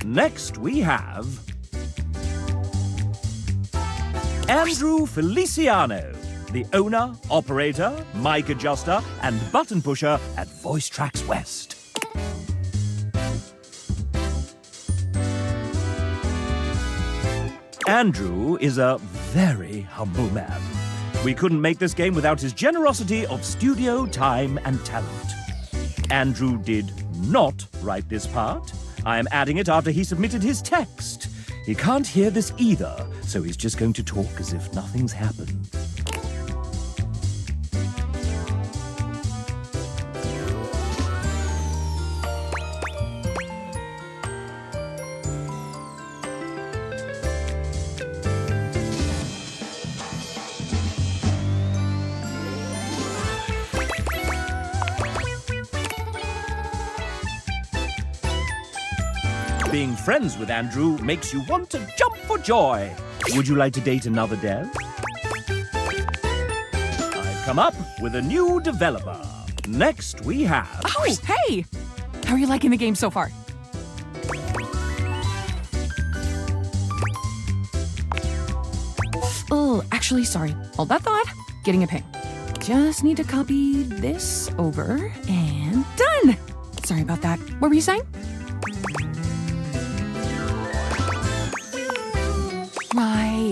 Next we have Andrew Feliciano. the owner, operator, mic adjuster, and button pusher at Voice Tracks West. Andrew is a very humble man. We couldn't make this game without his generosity of studio time and talent. Andrew did not write this part. I am adding it after he submitted his text. He can't hear this either, so he's just going to talk as if nothing's happened. Being friends with Andrew makes you want to jump for joy. Would you like to date another dev? I've come up with a new developer. Next we have... Oh, hey! How are you liking the game so far? Oh, actually, sorry. Hold that thought. Getting a ping. Just need to copy this over and done! Sorry about that. What were you saying?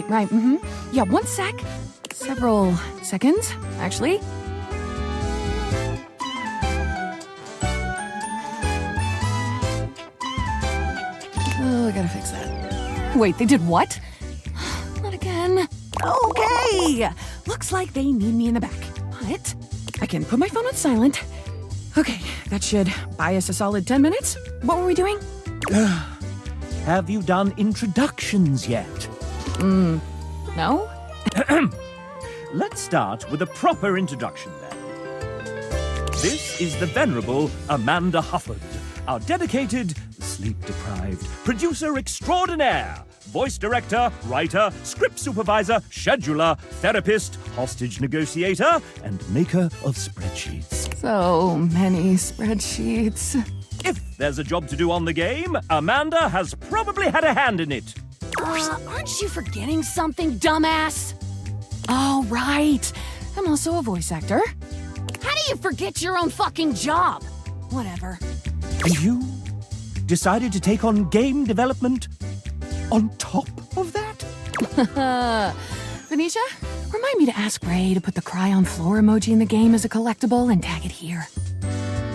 Right, Yeah, 1 sec. Several seconds, actually. Oh, I gotta fix that. Wait, they did what? Not again. Okay! Looks like they need me in the back. But I can put my phone on silent. Okay, that should buy us a solid 10 minutes. What were we doing? Have you done introductions yet? No? Let's start with a proper introduction then. This is the venerable Amanda Hufford, our dedicated, sleep-deprived producer extraordinaire, voice director, writer, script supervisor, scheduler, therapist, hostage negotiator, and maker of spreadsheets. So many spreadsheets. If there's a job to do on the game, Amanda has probably had a hand in it. Aren't you forgetting something, dumbass? Oh, right. I'm also a voice actor. How do you forget your own fucking job? Whatever. And you decided to take on game development on top of that? Venetia, remind me to ask Ray to put the cry on floor emoji in the game as a collectible and tag it here.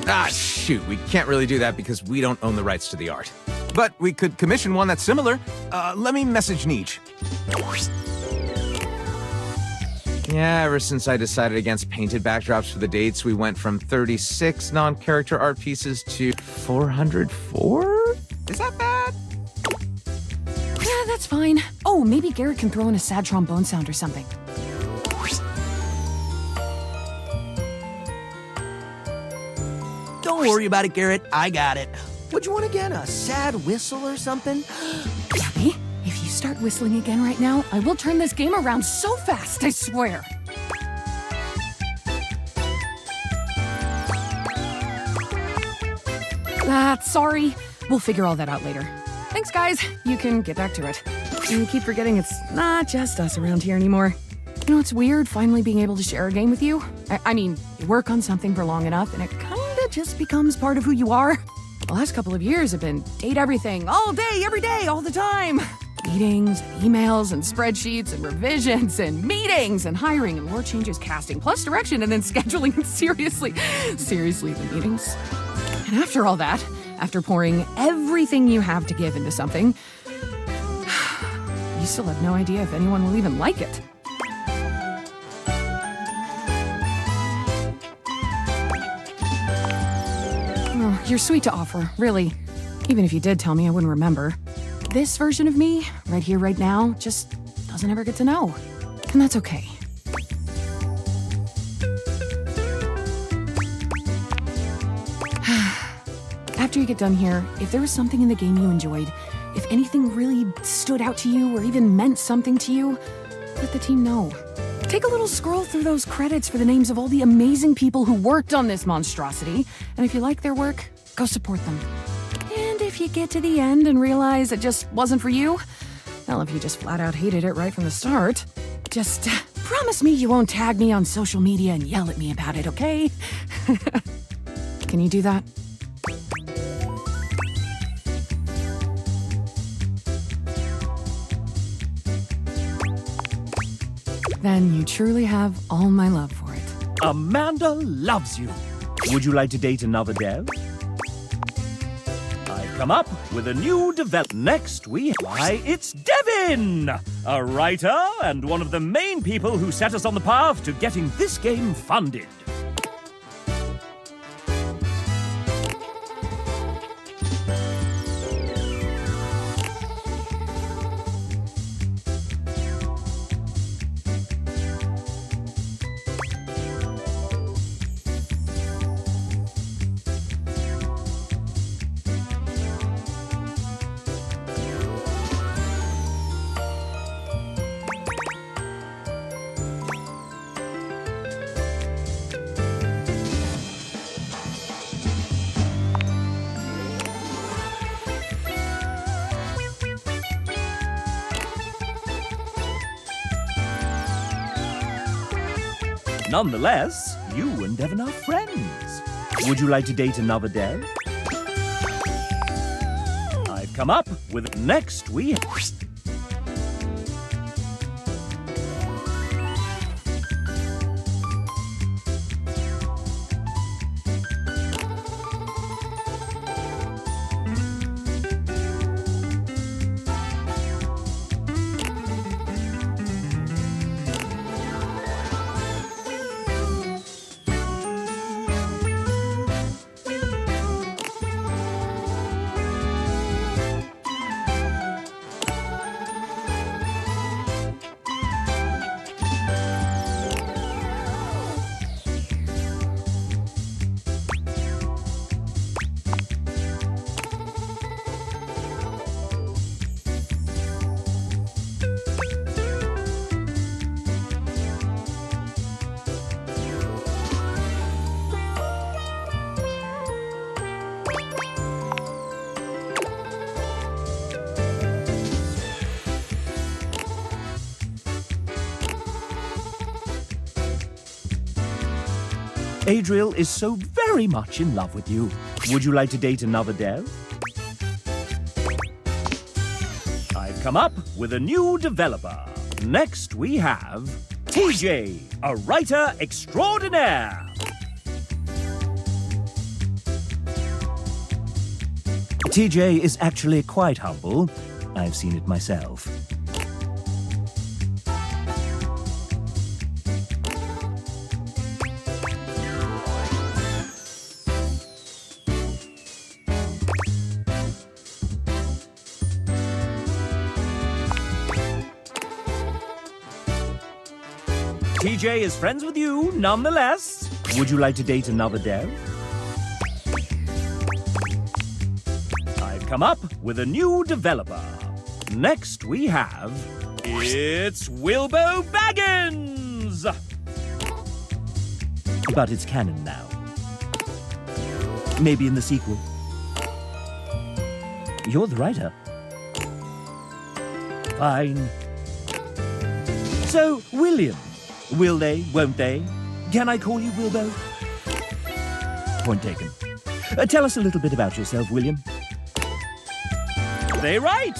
Ah, shoot, we can't really do that because we don't own the rights to the art. But we could commission one that's similar. Let me message Neej. Yeah, ever since I decided against painted backdrops for the dates, we went from 36 non-character art pieces to 404? Is that bad? Yeah, that's fine. Oh, maybe Garrett can throw in a sad trombone sound or something. Don't worry about it, Garrett. I got it. What'd you want again? A sad whistle or something? Gabby, if you start whistling again right now, I will turn this game around so fast, I swear. Sorry. We'll figure all that out later. Thanks, guys. You can get back to it. You keep forgetting it's not just us around here anymore. You know, it's weird finally being able to share a game with you. I mean, you work on something for long enough and it kinda just becomes part of who you are. The last couple of years have been date everything, all day, every day, all the time. Meetings, and emails, and spreadsheets, and revisions, and meetings, and hiring, and more changes, casting, plus direction, and then scheduling, and seriously, the meetings. And after all that, after pouring everything you have to give into something, you still have no idea if anyone will even like it. Oh, you're sweet to offer, really. Even if you did tell me, I wouldn't remember. This version of me, right here, right now, just doesn't ever get to know. And that's okay. After you get done here, if there was something in the game you enjoyed, if anything really stood out to you or even meant something to you, let the team know. Take a little scroll through those credits for the names of all the amazing people who worked on this monstrosity, and if you like their work, go support them. And if you get to the end and realize it just wasn't for you, well, if you just flat out hated it right from the start, just Promise me you won't tag me on social media and yell at me about it, okay? Can you do that? Then you truly have all my love for it. Amanda loves you. Would you like to date another dev? I've come up with a new develop. Next why, it's Devin! A writer and one of the main people who set us on the path to getting this game funded. Nonetheless, you and Devin are friends. Would you like to date another dev? I've come up with next Adriel is so very much in love with you. Would you like to date another dev? I've come up with a new developer. Next we have TJ, a writer extraordinaire. TJ is actually quite humble. I've seen it myself. TJ is friends with you, nonetheless. Would you like to date another dev? I've come up with a new developer. Next we have... It's Wilbo Baggins! But it's canon now. Maybe in the sequel. You're the writer. Fine. So, William. Will they, won't they? Can I call you Wilbo? Point taken. Tell us a little bit about yourself, William. They write.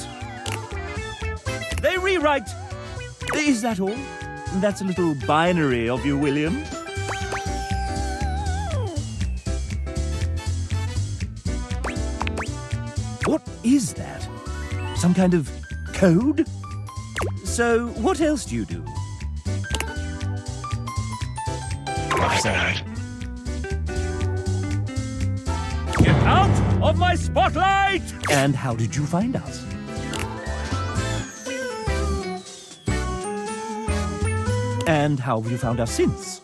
They rewrite. Is that all? That's a little binary of you, William. What is that? Some kind of code? So, what else do you do? Get out of my spotlight! And how did you find us? And how have you found us since?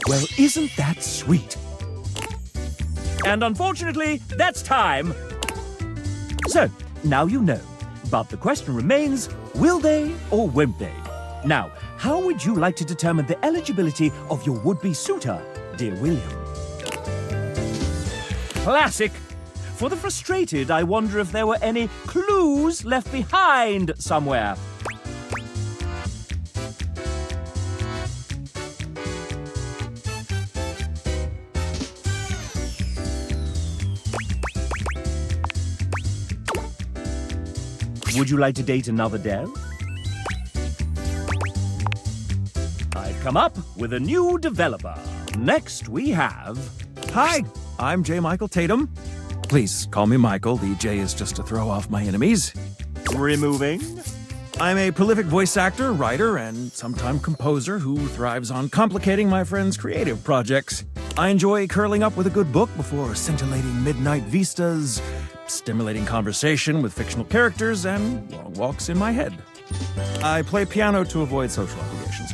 Well, isn't that sweet? And unfortunately, that's time. So, now you know. But the question remains, will they or won't they? Now, how would you like to determine the eligibility of your would-be suitor, dear William? Classic. For the frustrated, I wonder if there were any clues left behind somewhere. Would you like to date another dev? I've come up with a new developer. Next we have... Hi, I'm J. Michael Tatum. Please call me Michael. The J is just to throw off my enemies. Removing. I'm a prolific voice actor, writer, and sometimes composer who thrives on complicating my friends' creative projects. I enjoy curling up with a good book before scintillating midnight vistas, stimulating conversation with fictional characters, and long walks in my head. I play piano to avoid social obligations.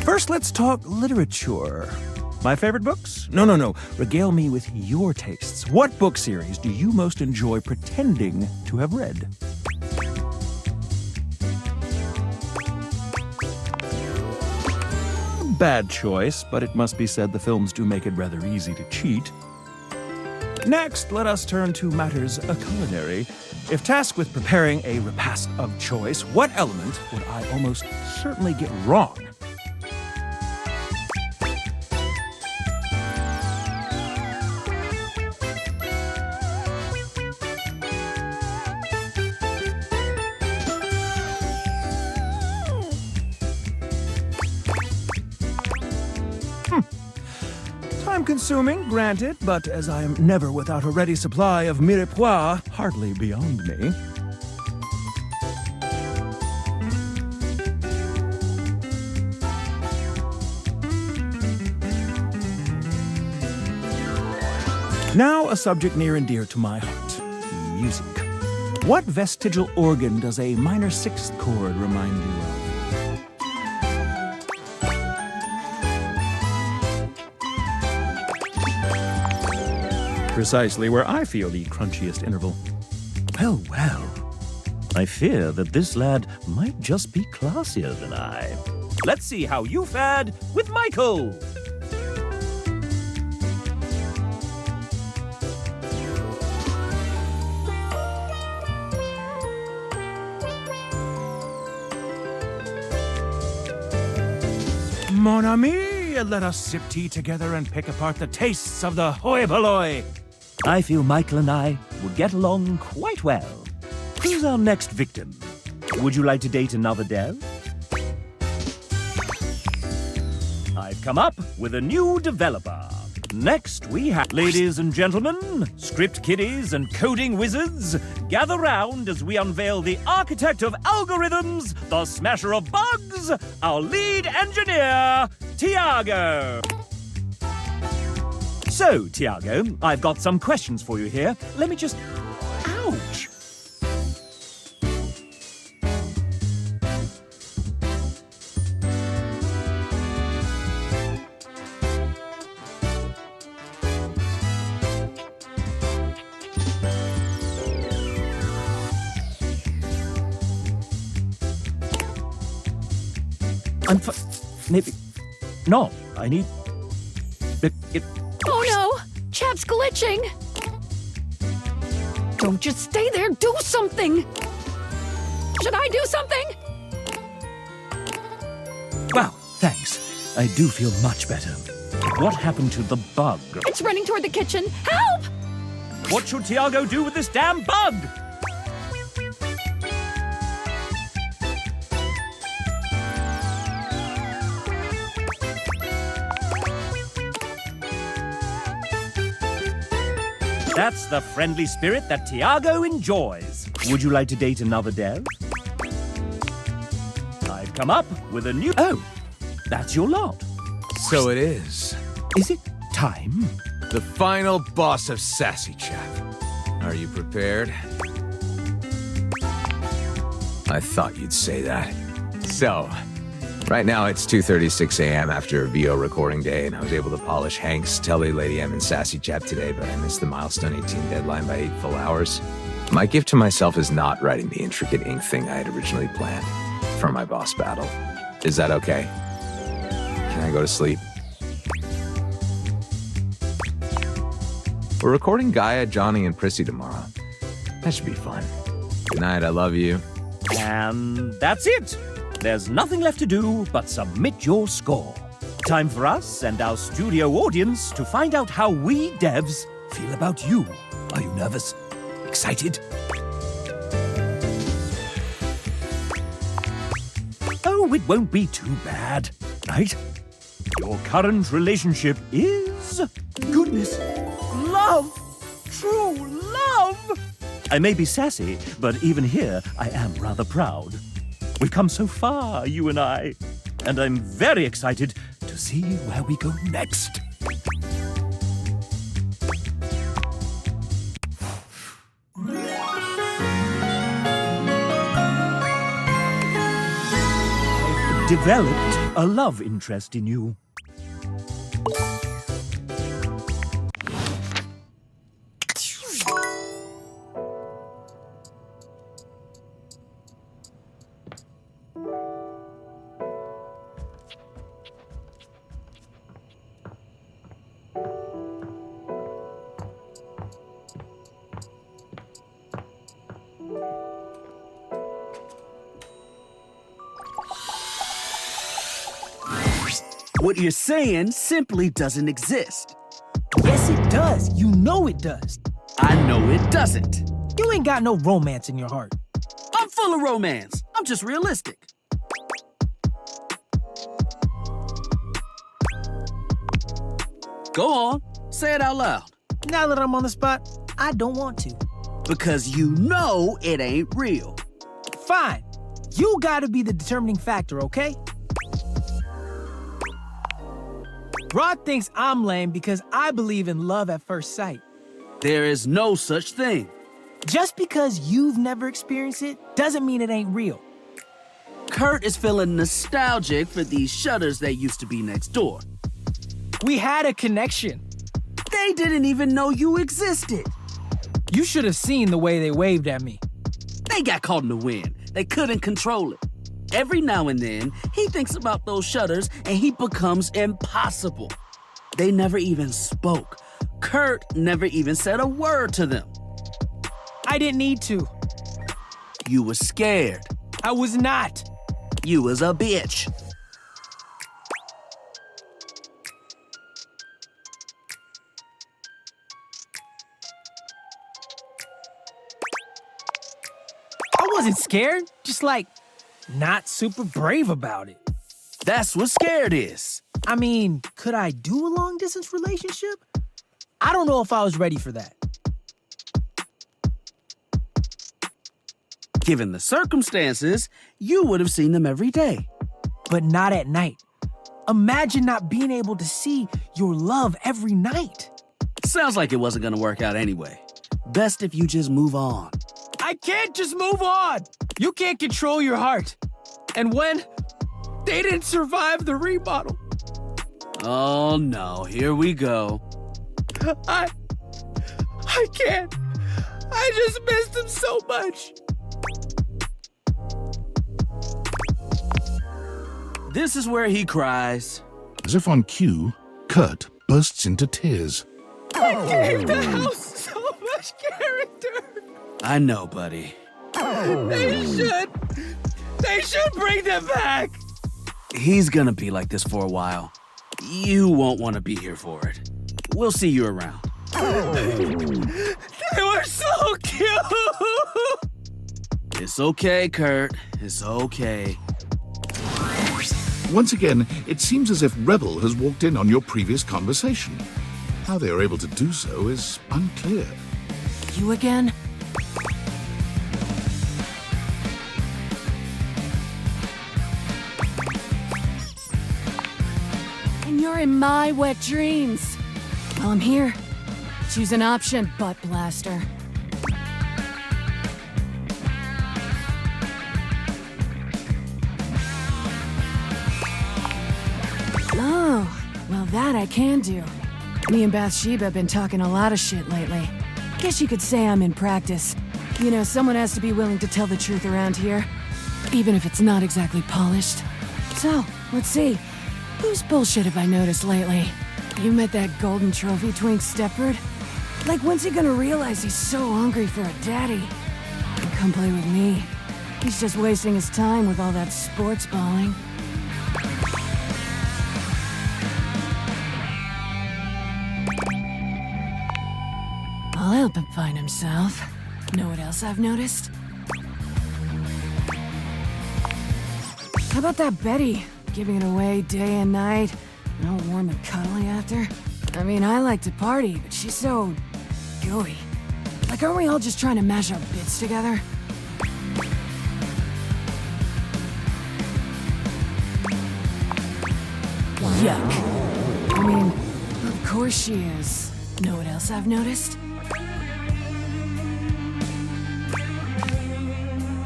First, let's talk literature. My favorite books? No. Regale me with your tastes. What book series do you most enjoy pretending to have read? Bad choice, but it must be said the films do make it rather easy to cheat. Next, let us turn to matters culinary. If tasked with preparing a repast of choice, what element would I almost certainly get wrong? Time-consuming, granted, but as I am never without a ready supply of mirepoix, hardly beyond me. Now, a subject near and dear to my heart, music. What vestigial organ does a minor sixth chord remind you of? Precisely where I feel the crunchiest interval. Well. I fear that this lad might just be classier than I. Let's see how you fared with Michael. Mon ami, let us sip tea together and pick apart the tastes of the hoi polloi. I feel Michael and I would get along quite well. Who's our next victim? Would you like to date another dev? I've come up with a new developer. Next we have... Ladies and gentlemen, script kiddies and coding wizards, gather round as we unveil the architect of algorithms, the smasher of bugs, our lead engineer, Tiago. So, Tiago, I've got some questions for you here. Let me just... Ouch! Maybe... No, I need... Oh no! Chap's glitching! Don't just stay there, do something! Should I do something? Wow, thanks. I do feel much better. What happened to the bug? It's running toward the kitchen. Help! What should Tiago do with this damn bug? That's the friendly spirit that Tiago enjoys. Would you like to date another dev? I've come up with a new... Oh, that's your lot. So it is. Is it time? The final boss of Sassy Chap. Are you prepared? I thought you'd say that. So, right now it's 2:36 a.m. after a VO recording day, and I was able to polish Hank's Telly Lady M and Sassy Chap today, but I missed the milestone 18 deadline by 8 full hours. My gift to myself is not writing the intricate ink thing I had originally planned for my boss battle. Is that okay? Can I go to sleep? We're recording Gaia, Johnny, and Prissy tomorrow. That should be fun. Good night, I love you. And that's it. There's nothing left to do but submit your score. Time for us and our studio audience to find out how we devs feel about you. Are you nervous? Excited? Oh, it won't be too bad, right? Your current relationship is... goodness. Love! True love! I may be sassy, but even here, I am rather proud. We've come so far, you and I. And I'm very excited to see where we go next. I've developed a love interest in you. What you're saying simply doesn't exist. Yes, it does. You know it does. I know it doesn't. You ain't got no romance in your heart. I'm full of romance. I'm just realistic. Go on, say it out loud. Now that I'm on the spot, I don't want to. Because you know it ain't real. Fine. You gotta be the determining factor, okay? Rod thinks I'm lame because I believe in love at first sight. There is no such thing. Just because you've never experienced it doesn't mean it ain't real. Curt is feeling nostalgic for these shutters that used to be next door. We had a connection. They didn't even know you existed. You should have seen the way they waved at me. They got caught in the wind. They couldn't control it. Every now and then, he thinks about those shutters and he becomes impossible. They never even spoke. Curt never even said a word to them. I didn't need to. You were scared. I was not. You was a bitch. I wasn't scared, just like, not super brave about it. That's what scared is. I mean, could I do a long-distance relationship? I don't know if I was ready for that. Given the circumstances, you would have seen them every day. But not at night. Imagine not being able to see your love every night. Sounds like it wasn't gonna work out anyway. Best if you just move on. I can't just move on. You can't control your heart. And when they didn't survive the remodel. Oh no, here we go. I can't. I just missed him so much. This is where he cries. As if on cue, Curt bursts into tears. I gave the house so much character. I know, buddy. They should bring them back. He's gonna be like this for a while. You won't want to be here for it. We'll see you around. They were so cute. It's okay, Curt. It's okay. Once again, it seems as if Rebel has walked in on your previous conversation. How they are able to do so is unclear. You again? And you're in my wet dreams. Well, I'm here. Choose an option, butt blaster. Oh, well that I can do. Me and Bathsheba have been talking a lot of shit lately. Guess you could say I'm in practice. You know, someone has to be willing to tell the truth around here. Even if it's not exactly polished. So, let's see. Whose bullshit have I noticed lately? You met that golden trophy twink Stepford? Like, when's he gonna realize he's so hungry for a daddy? Come play with me. He's just wasting his time with all that sports balling. I'll help him find himself. Know what else I've noticed? How about that Betty? Giving it away day and night. And all warm and cuddly after. I mean, I like to party, but she's so gooey. Like, aren't we all just trying to mash our bits together? Yuck. I mean, of course she is. Know what else I've noticed?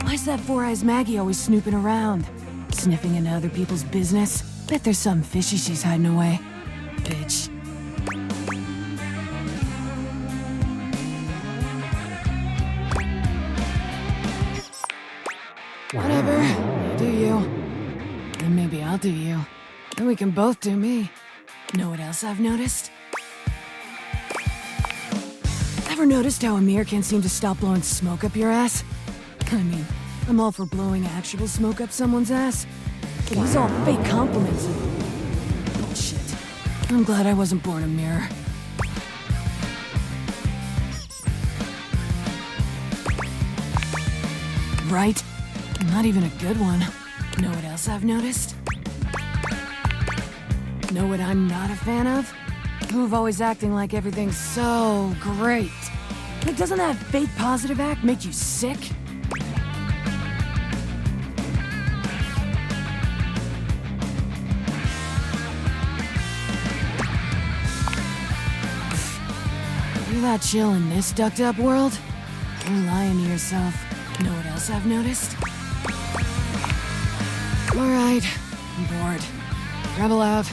Why's that Four Eyes Maggie always snooping around? Sniffing into other people's business? Bet there's something fishy she's hiding away. Bitch. Whatever. You do you. And maybe I'll do you. Then we can both do me. Know what else I've noticed? Ever noticed how Amir can't seem to stop blowing smoke up your ass? I mean, I'm all for blowing actual smoke up someone's ass. But he's all fake compliments and bullshit. I'm glad I wasn't born Amir. Right? Not even a good one. Know what else I've noticed? Know what I'm not a fan of? Who've always acting like everything's so great. Like, doesn't that fake positive act make you sick? You're that chill in this ducked-up world? You're lying to yourself. Know what else I've noticed? Alright, I'm bored. Rebel out.